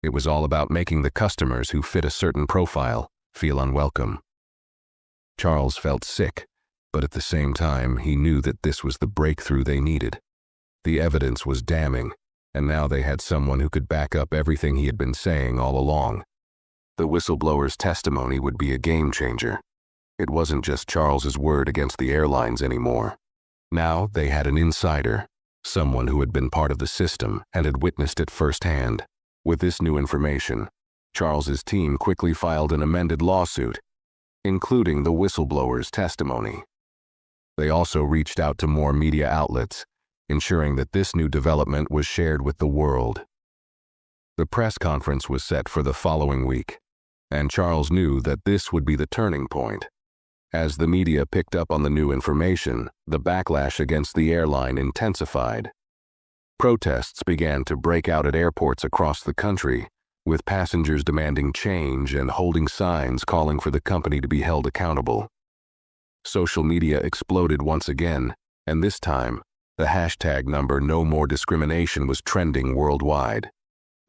It was all about making the customers who fit a certain profile feel unwelcome. Charles felt sick, but at the same time he knew that this was the breakthrough they needed. The evidence was damning, and now they had someone who could back up everything he had been saying all along. The whistleblower's testimony would be a game changer. It wasn't just Charles's word against the airlines anymore. Now they had an insider, someone who had been part of the system and had witnessed it firsthand. With this new information, Charles's team quickly filed an amended lawsuit, including the whistleblower's testimony. They also reached out to more media outlets, ensuring that this new development was shared with the world. The press conference was set for the following week, and Charles knew that this would be the turning point. As the media picked up on the new information, the backlash against the airline intensified. Protests began to break out at airports across the country, with passengers demanding change and holding signs calling for the company to be held accountable. Social media exploded once again, and this time, the hashtag number "No More Discrimination" was trending worldwide.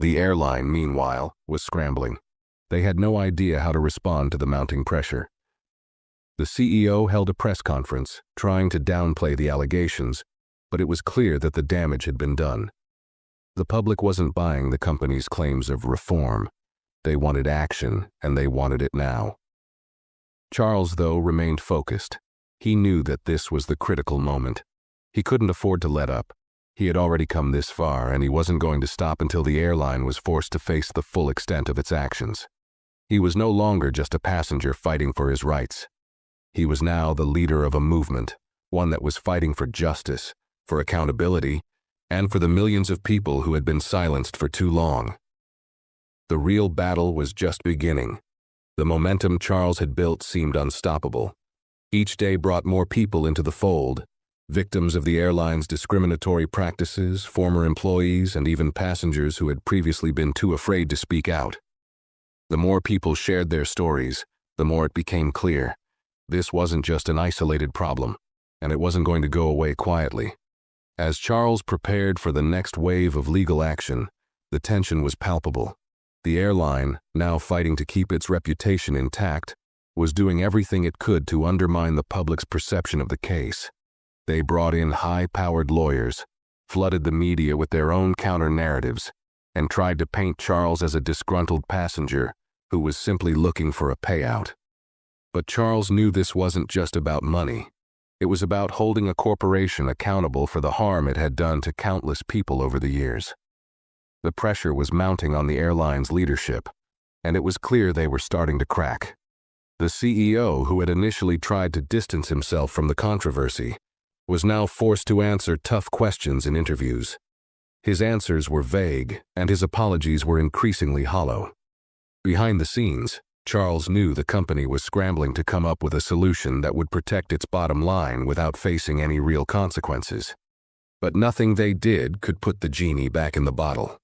The airline, meanwhile, was scrambling. They had no idea how to respond to the mounting pressure. The CEO held a press conference, trying to downplay the allegations, but it was clear that the damage had been done. The public wasn't buying the company's claims of reform. They wanted action, and they wanted it now. Charles, though, remained focused. He knew that this was the critical moment. He couldn't afford to let up. He had already come this far, and he wasn't going to stop until the airline was forced to face the full extent of its actions. He was no longer just a passenger fighting for his rights. He was now the leader of a movement, one that was fighting for justice, for accountability, and for the millions of people who had been silenced for too long. The real battle was just beginning. The momentum Charles had built seemed unstoppable. Each day brought more people into the fold, victims of the airline's discriminatory practices, former employees, and even passengers who had previously been too afraid to speak out. The more people shared their stories, the more it became clear. This wasn't just an isolated problem, and it wasn't going to go away quietly. As Charles prepared for the next wave of legal action, the tension was palpable. The airline, now fighting to keep its reputation intact, was doing everything it could to undermine the public's perception of the case. They brought in high-powered lawyers, flooded the media with their own counter-narratives, and tried to paint Charles as a disgruntled passenger who was simply looking for a payout. But Charles knew this wasn't just about money. It was about holding a corporation accountable for the harm it had done to countless people over the years. The pressure was mounting on the airline's leadership, and it was clear they were starting to crack. The CEO, who had initially tried to distance himself from the controversy, was now forced to answer tough questions in interviews. His answers were vague, and his apologies were increasingly hollow. Behind the scenes, Charles knew the company was scrambling to come up with a solution that would protect its bottom line without facing any real consequences. But nothing they did could put the genie back in the bottle.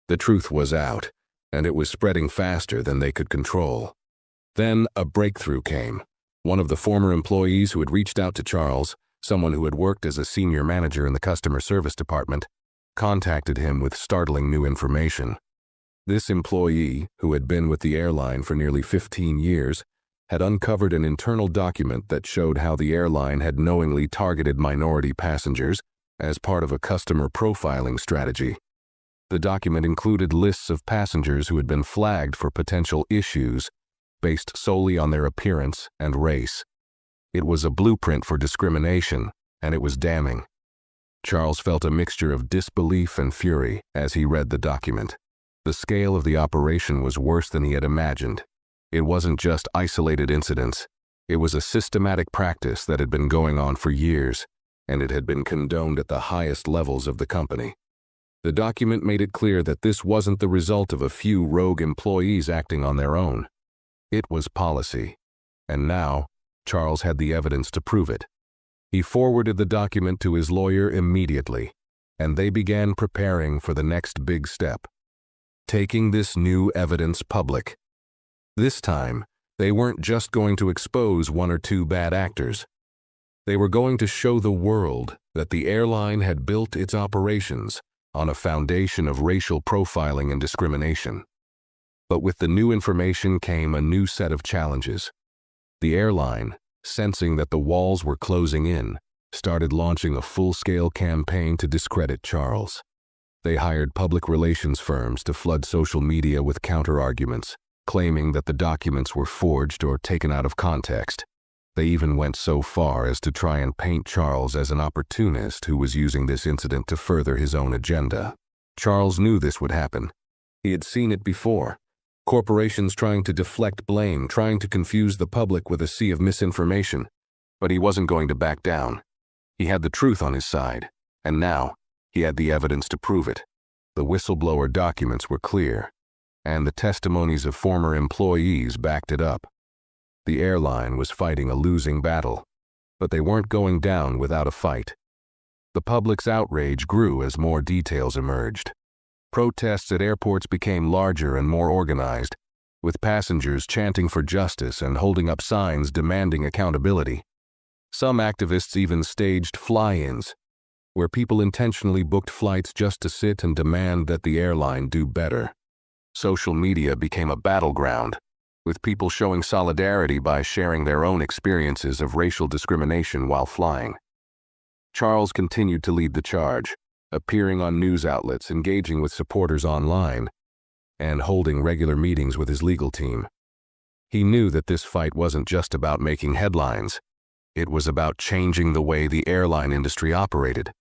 The truth was out, and it was spreading faster than they could control. Then a breakthrough came. One of the former employees who had reached out to Charles, someone who had worked as a senior manager in the customer service department, contacted him with startling new information. This employee, who had been with the airline for nearly 15 years, had uncovered an internal document that showed how the airline had knowingly targeted minority passengers as part of a customer profiling strategy. The document included lists of passengers who had been flagged for potential issues based solely on their appearance and race. It was a blueprint for discrimination, and it was damning. Charles felt a mixture of disbelief and fury as he read the document. The scale of the operation was worse than he had imagined. It wasn't just isolated incidents. It was a systematic practice that had been going on for years, and it had been condoned at the highest levels of the company. The document made it clear that this wasn't the result of a few rogue employees acting on their own. It was policy, and now Charles had the evidence to prove it. He forwarded the document to his lawyer immediately, and they began preparing for the next big step, taking this new evidence public. This time, they weren't just going to expose one or two bad actors. They were going to show the world that the airline had built its operations on a foundation of racial profiling and discrimination. But with the new information came a new set of challenges. The airline, sensing that the walls were closing in, started launching a full-scale campaign to discredit Charles. They hired public relations firms to flood social media with counter-arguments, claiming that the documents were forged or taken out of context. They even went so far as to try and paint Charles as an opportunist who was using this incident to further his own agenda. Charles knew this would happen. He had seen it before. Corporations trying to deflect blame, trying to confuse the public with a sea of misinformation. But he wasn't going to back down. He had the truth on his side, and now he had the evidence to prove it. The whistleblower documents were clear, and the testimonies of former employees backed it up. The airline was fighting a losing battle, but they weren't going down without a fight. The public's outrage grew as more details emerged. Protests at airports became larger and more organized, with passengers chanting for justice and holding up signs demanding accountability. Some activists even staged fly-ins, where people intentionally booked flights just to sit and demand that the airline do better. Social media became a battleground, with people showing solidarity by sharing their own experiences of racial discrimination while flying. Charles continued to lead the charge, appearing on news outlets, engaging with supporters online, and holding regular meetings with his legal team. He knew that this fight wasn't just about making headlines. It was about changing the way the airline industry operated.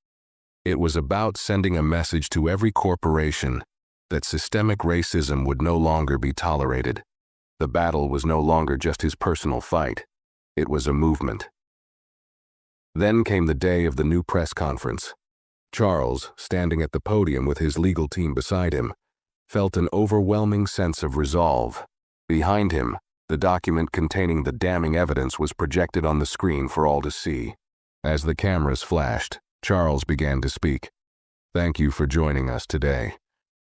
It was about sending a message to every corporation that systemic racism would no longer be tolerated. The battle was no longer just his personal fight. It was a movement. Then came the day of the new press conference. Charles, standing at the podium with his legal team beside him, felt an overwhelming sense of resolve. Behind him, the document containing the damning evidence was projected on the screen for all to see. As the cameras flashed, Charles began to speak. "Thank you for joining us today.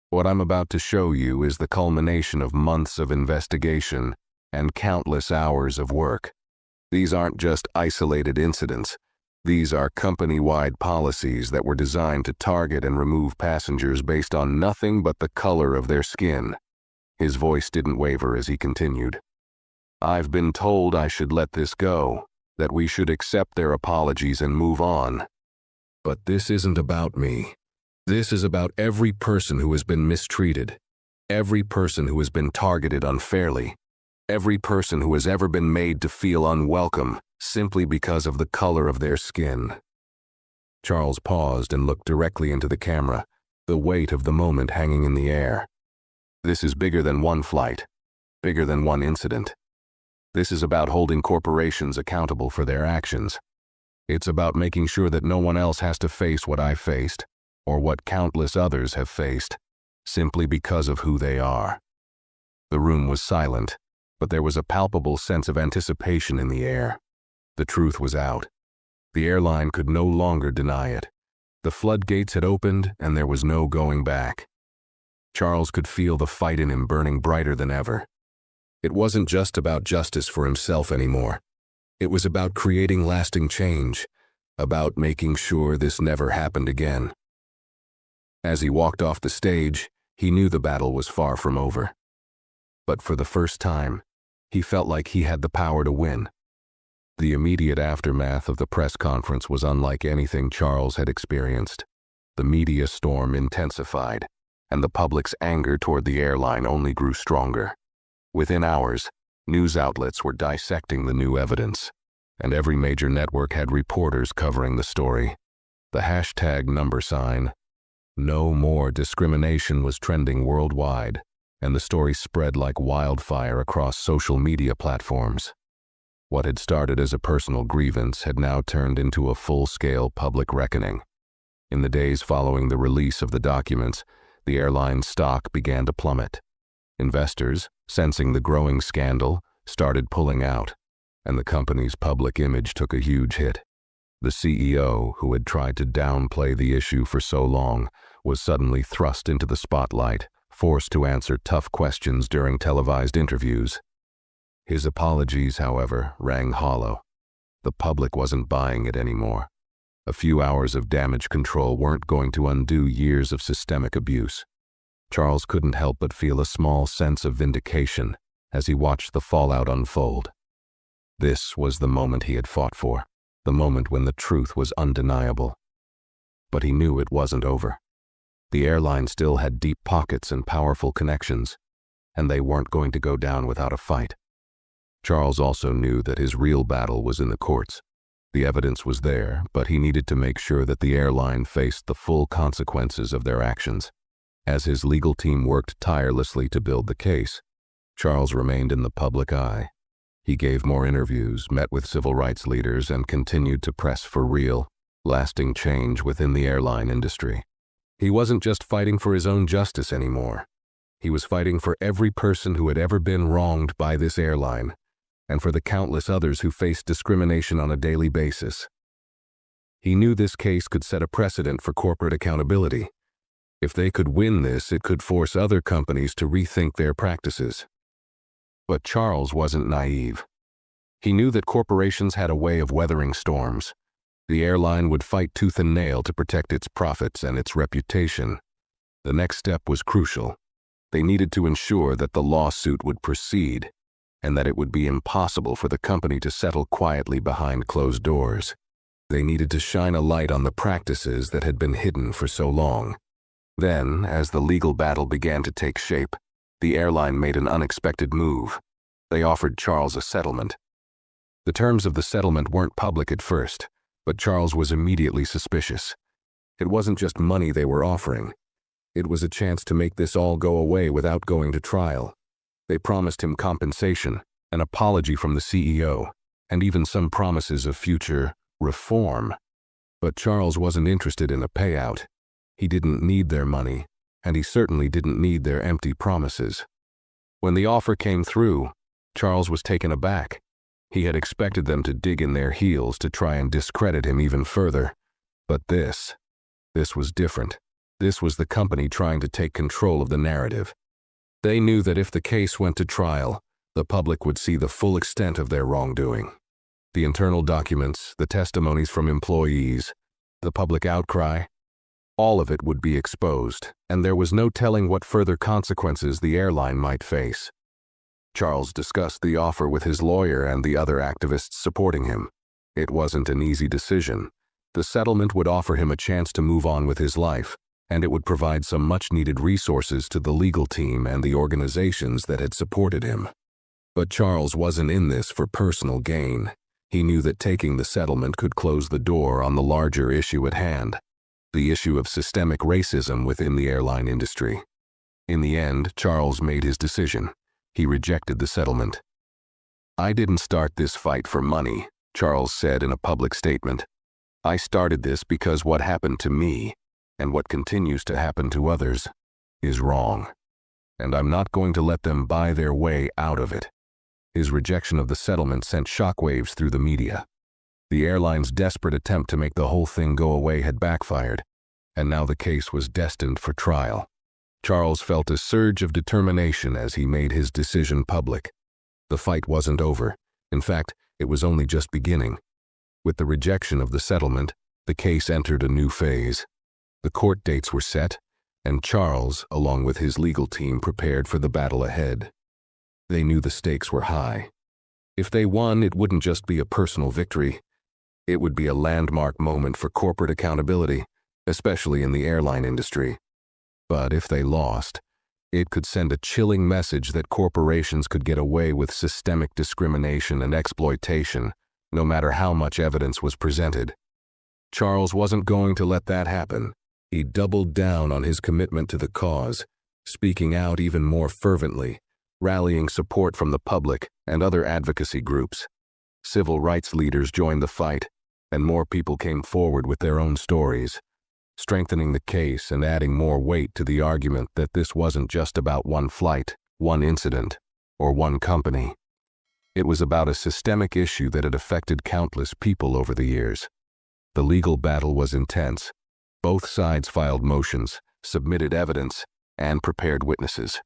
What I'm about to show you is the culmination of months of investigation and countless hours of work. These aren't just isolated incidents. These are company-wide policies that were designed to target and remove passengers based on nothing but the color of their skin." His voice didn't waver as he continued. "I've been told I should let this go, that we should accept their apologies and move on. But this isn't about me. This is about every person who has been mistreated, every person who has been targeted unfairly, every person who has ever been made to feel unwelcome simply because of the color of their skin." Charles paused and looked directly into the camera, the weight of the moment hanging in the air. This is bigger than one flight, bigger than one incident. This is about holding corporations accountable for their actions. It's about making sure that no one else has to face what I faced, or what countless others have faced, simply because of who they are. The room was silent, but there was a palpable sense of anticipation in the air. The truth was out. The airline could no longer deny it. The floodgates had opened, and there was no going back. Charles could feel the fight in him burning brighter than ever. It wasn't just about justice for himself anymore. It was about creating lasting change, about making sure this never happened again. As he walked off the stage, he knew the battle was far from over. But for the first time, he felt like he had the power to win. The immediate aftermath of the press conference was unlike anything Charles had experienced. The media storm intensified, and the public's anger toward the airline only grew stronger. Within hours, news outlets were dissecting the new evidence, and every major network had reporters covering the story. The hashtag #No More Discrimination was trending worldwide, and the story spread like wildfire across social media platforms. What had started as a personal grievance had now turned into a full-scale public reckoning. In the days following the release of the documents, the airline's stock began to plummet. Investors, sensing the growing scandal, started pulling out, and the company's public image took a huge hit. The CEO, who had tried to downplay the issue for so long, was suddenly thrust into the spotlight, forced to answer tough questions during televised interviews. His apologies, however, rang hollow. The public wasn't buying it anymore. A few hours of damage control weren't going to undo years of systemic abuse. Charles couldn't help but feel a small sense of vindication as he watched the fallout unfold. This was the moment he had fought for, the moment when the truth was undeniable. But he knew it wasn't over. The airline still had deep pockets and powerful connections, and they weren't going to go down without a fight. Charles also knew that his real battle was in the courts. The evidence was there, but he needed to make sure that the airline faced the full consequences of their actions. As his legal team worked tirelessly to build the case, Charles remained in the public eye. He gave more interviews, met with civil rights leaders, and continued to press for real, lasting change within the airline industry. He wasn't just fighting for his own justice anymore. He was fighting for every person who had ever been wronged by this airline, and for the countless others who faced discrimination on a daily basis. He knew this case could set a precedent for corporate accountability. If they could win this, it could force other companies to rethink their practices. But Charles wasn't naive. He knew that corporations had a way of weathering storms. The airline would fight tooth and nail to protect its profits and its reputation. The next step was crucial. They needed to ensure that the lawsuit would proceed, and that it would be impossible for the company to settle quietly behind closed doors. They needed to shine a light on the practices that had been hidden for so long. Then, as the legal battle began to take shape, the airline made an unexpected move. They offered Charles a settlement. The terms of the settlement weren't public at first, but Charles was immediately suspicious. It wasn't just money they were offering. It was a chance to make this all go away without going to trial. They promised him compensation, an apology from the CEO, and even some promises of future reform. But Charles wasn't interested in a payout. He didn't need their money, and he certainly didn't need their empty promises. When the offer came through, Charles was taken aback. He had expected them to dig in their heels to try and discredit him even further. But this was different. This was the company trying to take control of the narrative. They knew that if the case went to trial, the public would see the full extent of their wrongdoing. The internal documents, the testimonies from employees, the public outcry, all of it would be exposed, and there was no telling what further consequences the airline might face. Charles discussed the offer with his lawyer and the other activists supporting him. It wasn't an easy decision. The settlement would offer him a chance to move on with his life, and it would provide some much-needed resources to the legal team and the organizations that had supported him. But Charles wasn't in this for personal gain. He knew that taking the settlement could close the door on the larger issue at hand, the issue of systemic racism within the airline industry. In the end, Charles made his decision. He rejected the settlement. "I didn't start this fight for money," Charles said in a public statement. "I started this because what happened to me, and what continues to happen to others, is wrong. And I'm not going to let them buy their way out of it." His rejection of the settlement sent shockwaves through the media. The airline's desperate attempt to make the whole thing go away had backfired, and now the case was destined for trial. Charles felt a surge of determination as he made his decision public. The fight wasn't over. In fact, it was only just beginning. With the rejection of the settlement, the case entered a new phase. The court dates were set, and Charles, along with his legal team, prepared for the battle ahead. They knew the stakes were high. If they won, it wouldn't just be a personal victory. It would be a landmark moment for corporate accountability, especially in the airline industry. But if they lost, it could send a chilling message that corporations could get away with systemic discrimination and exploitation, no matter how much evidence was presented. Charles wasn't going to let that happen. He doubled down on his commitment to the cause, speaking out even more fervently, rallying support from the public and other advocacy groups. Civil rights leaders joined the fight, and more people came forward with their own stories, strengthening the case and adding more weight to the argument that this wasn't just about one flight, one incident, or one company. It was about a systemic issue that had affected countless people over the years. The legal battle was intense. Both sides filed motions, submitted evidence, and prepared witnesses.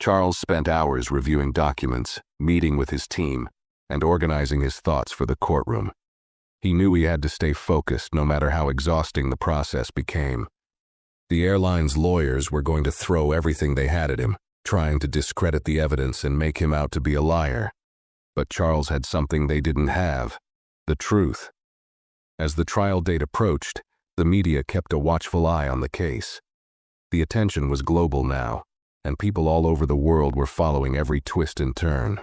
Charles spent hours reviewing documents, meeting with his team, and organizing his thoughts for the courtroom. He knew he had to stay focused no matter how exhausting the process became. The airline's lawyers were going to throw everything they had at him, trying to discredit the evidence and make him out to be a liar. But Charles had something they didn't have: the truth. As the trial date approached, the media kept a watchful eye on the case. The attention was global now, and people all over the world were following every twist and turn.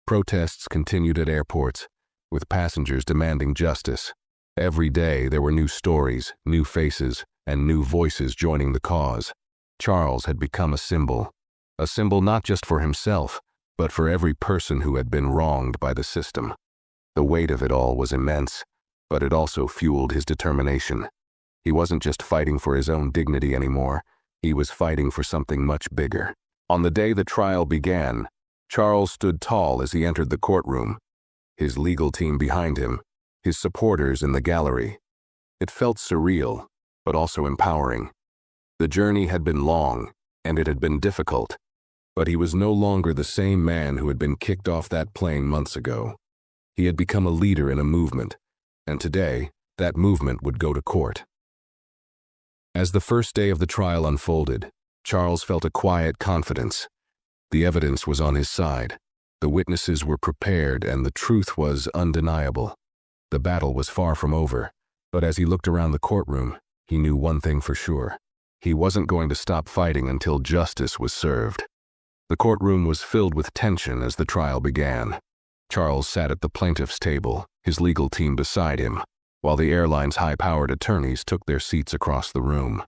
Protests continued at airports, with passengers demanding justice. Every day there were new stories, new faces, and new voices joining the cause. Charles had become a symbol not just for himself, but for every person who had been wronged by the system. The weight of it all was immense, but it also fueled his determination. He wasn't just fighting for his own dignity anymore, he was fighting for something much bigger. On the day the trial began, Charles stood tall as he entered the courtroom, his legal team behind him, his supporters in the gallery. It felt surreal, but also empowering. The journey had been long, and it had been difficult, but he was no longer the same man who had been kicked off that plane months ago. He had become a leader in a movement, and today, that movement would go to court. As the first day of the trial unfolded, Charles felt a quiet confidence. The evidence was on his side. The witnesses were prepared, and the truth was undeniable. The battle was far from over, but as he looked around the courtroom, he knew one thing for sure. He wasn't going to stop fighting until justice was served. The courtroom was filled with tension as the trial began. Charles sat at the plaintiff's table, his legal team beside him, while the airline's high-powered attorneys took their seats across the room.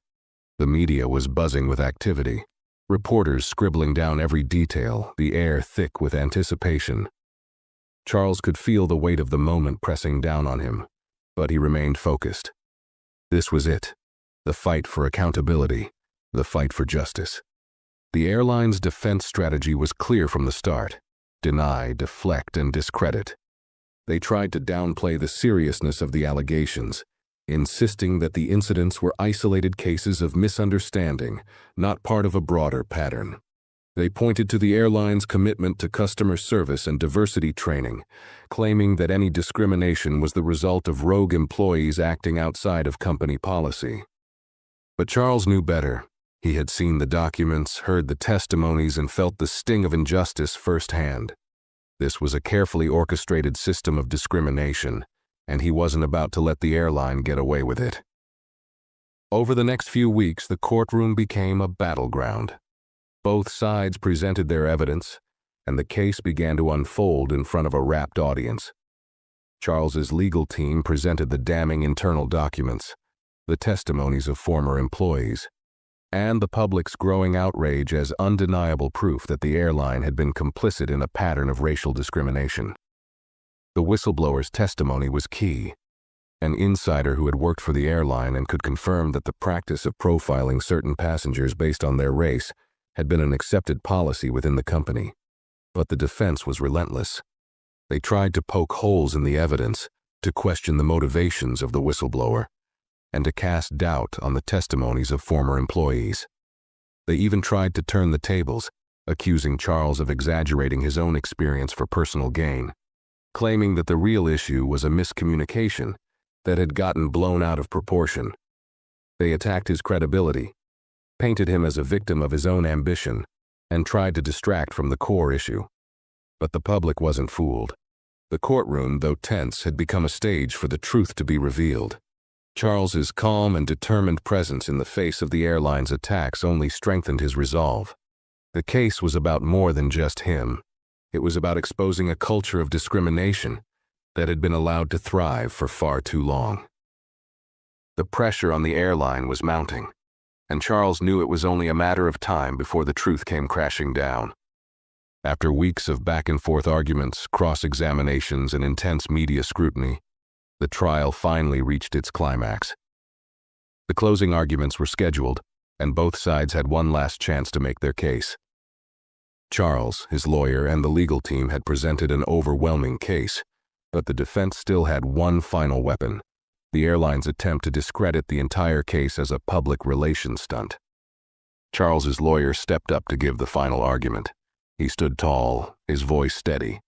The media was buzzing with activity, reporters scribbling down every detail, the air thick with anticipation. Charles could feel the weight of the moment pressing down on him, but he remained focused. This was it, the fight for accountability, the fight for justice. The airline's defense strategy was clear from the start: deny, deflect, and discredit. They tried to downplay the seriousness of the allegations, insisting that the incidents were isolated cases of misunderstanding, not part of a broader pattern. They pointed to the airline's commitment to customer service and diversity training, claiming that any discrimination was the result of rogue employees acting outside of company policy. But Charles knew better. He had seen the documents, heard the testimonies, and felt the sting of injustice firsthand. This was a carefully orchestrated system of discrimination, and he wasn't about to let the airline get away with it. Over the next few weeks, the courtroom became a battleground. Both sides presented their evidence, and the case began to unfold in front of a rapt audience. Charles's legal team presented the damning internal documents, the testimonies of former employees, and the public's growing outrage as undeniable proof that the airline had been complicit in a pattern of racial discrimination. The whistleblower's testimony was key. An insider who had worked for the airline and could confirm that the practice of profiling certain passengers based on their race had been an accepted policy within the company. But the defense was relentless. They tried to poke holes in the evidence, to question the motivations of the whistleblower, and to cast doubt on the testimonies of former employees. They even tried to turn the tables, accusing Charles of exaggerating his own experience for personal gain, claiming that the real issue was a miscommunication that had gotten blown out of proportion. They attacked his credibility, painted him as a victim of his own ambition, and tried to distract from the core issue. But the public wasn't fooled. The courtroom, though tense, had become a stage for the truth to be revealed. Charles's calm and determined presence in the face of the airline's attacks only strengthened his resolve. The case was about more than just him. It was about exposing a culture of discrimination that had been allowed to thrive for far too long. The pressure on the airline was mounting, and Charles knew it was only a matter of time before the truth came crashing down. After weeks of back-and-forth arguments, cross-examinations, and intense media scrutiny, the trial finally reached its climax. The closing arguments were scheduled, and both sides had one last chance to make their case. Charles, his lawyer, and the legal team had presented an overwhelming case, but the defense still had one final weapon: the airline's attempt to discredit the entire case as a public relations stunt. Charles's lawyer stepped up to give the final argument. He stood tall, his voice steady,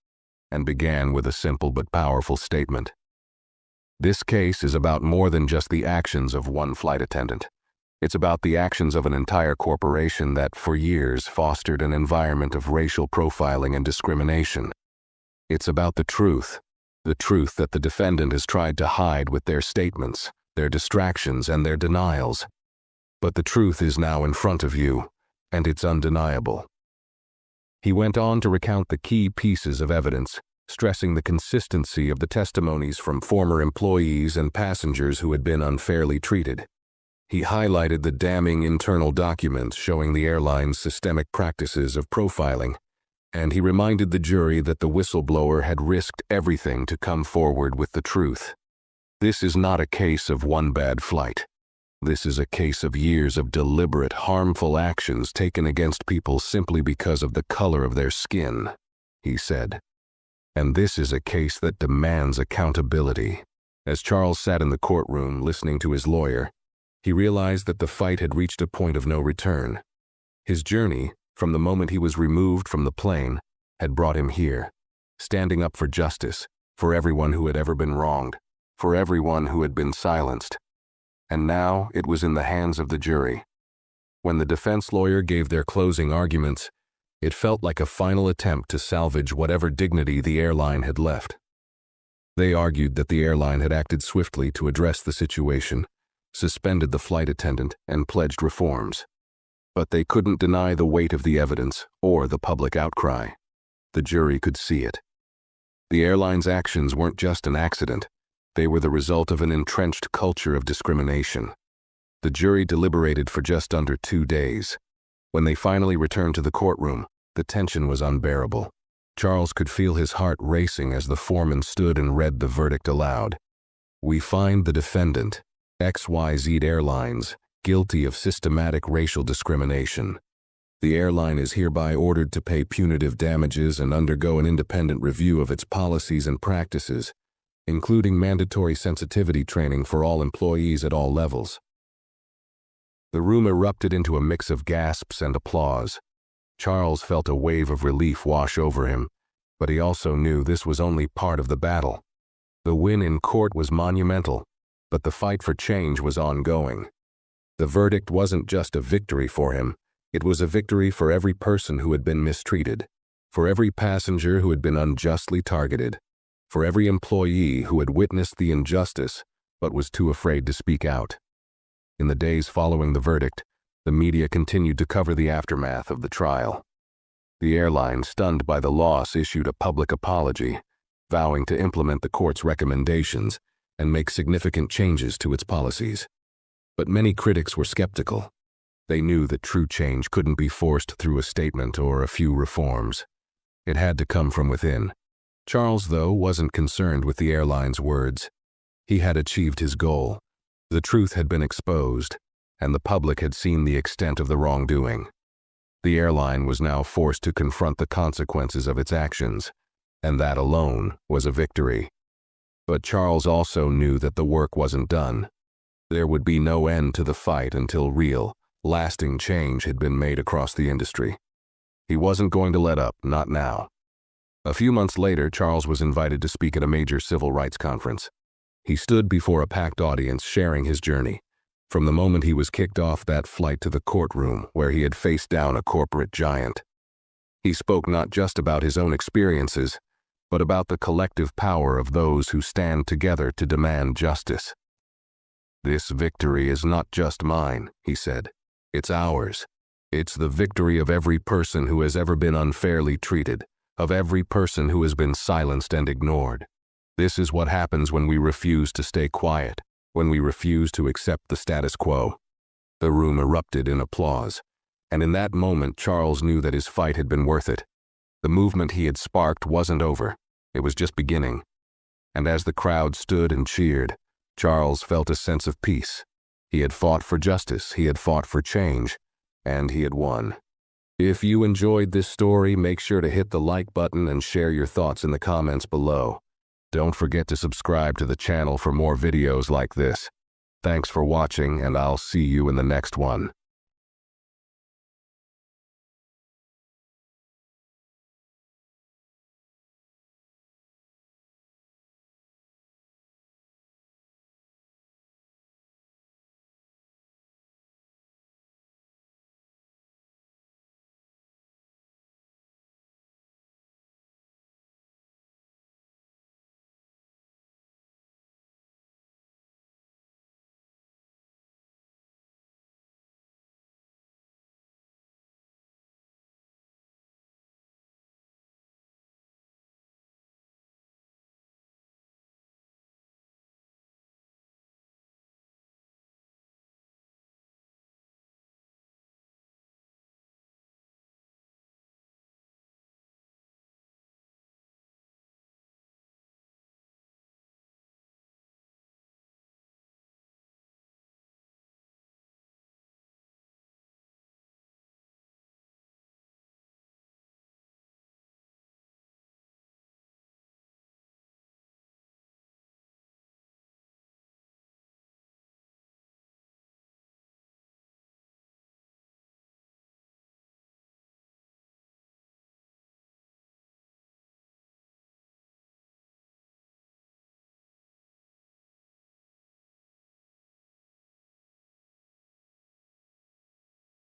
and began with a simple but powerful statement. This case is about more than just the actions of one flight attendant. It's about the actions of an entire corporation that, for years, fostered an environment of racial profiling and discrimination. It's about the truth that the defendant has tried to hide with their statements, their distractions, and their denials. But the truth is now in front of you, and it's undeniable. He went on to recount the key pieces of evidence, stressing the consistency of the testimonies from former employees and passengers who had been unfairly treated. He highlighted the damning internal documents showing the airline's systemic practices of profiling, and he reminded the jury that the whistleblower had risked everything to come forward with the truth. This is not a case of one bad flight. This is a case of years of deliberate, harmful actions taken against people simply because of the color of their skin, he said. And this is a case that demands accountability. As Charles sat in the courtroom listening to his lawyer, he realized that the fight had reached a point of no return. His journey, from the moment he was removed from the plane, had brought him here, standing up for justice, for everyone who had ever been wronged, for everyone who had been silenced. And now it was in the hands of the jury. When the defense lawyer gave their closing arguments, it felt like a final attempt to salvage whatever dignity the airline had left. They argued that the airline had acted swiftly to address the situation, suspended the flight attendant, and pledged reforms. But they couldn't deny the weight of the evidence or the public outcry. The jury could see it. The airline's actions weren't just an accident. They were the result of an entrenched culture of discrimination. The jury deliberated for just under 2 days. When they finally returned to the courtroom, the tension was unbearable. Charles could feel his heart racing as the foreman stood and read the verdict aloud. We find the defendant, XYZ Airlines, guilty of systematic racial discrimination. The airline is hereby ordered to pay punitive damages and undergo an independent review of its policies and practices, including mandatory sensitivity training for all employees at all levels. The room erupted into a mix of gasps and applause. Charles felt a wave of relief wash over him, but he also knew this was only part of the battle. The win in court was monumental, but the fight for change was ongoing. The verdict wasn't just a victory for him, it was a victory for every person who had been mistreated, for every passenger who had been unjustly targeted, for every employee who had witnessed the injustice but was too afraid to speak out. In the days following the verdict, the media continued to cover the aftermath of the trial. The airline, stunned by the loss, issued a public apology, vowing to implement the court's recommendations and make significant changes to its policies. But many critics were skeptical. They knew that true change couldn't be forced through a statement or a few reforms. It had to come from within. Charles, though, wasn't concerned with the airline's words. He had achieved his goal. The truth had been exposed, and the public had seen the extent of the wrongdoing. The airline was now forced to confront the consequences of its actions, and that alone was a victory. But Charles also knew that the work wasn't done. There would be no end to the fight until real, lasting change had been made across the industry. He wasn't going to let up, not now. A few months later, Charles was invited to speak at a major civil rights conference. He stood before a packed audience sharing his journey, from the moment he was kicked off that flight to the courtroom where he had faced down a corporate giant. He spoke not just about his own experiences, but about the collective power of those who stand together to demand justice. This victory is not just mine, he said. It's ours. It's the victory of every person who has ever been unfairly treated, of every person who has been silenced and ignored. This is what happens when we refuse to stay quiet, when we refuse to accept the status quo. The room erupted in applause, and in that moment Charles knew that his fight had been worth it. The movement he had sparked wasn't over. It was just beginning. And as the crowd stood and cheered, Charles felt a sense of peace. He had fought for justice, he had fought for change, and he had won. If you enjoyed this story, make sure to hit the like button and share your thoughts in the comments below. Don't forget to subscribe to the channel for more videos like this. Thanks for watching, and I'll see you in the next one.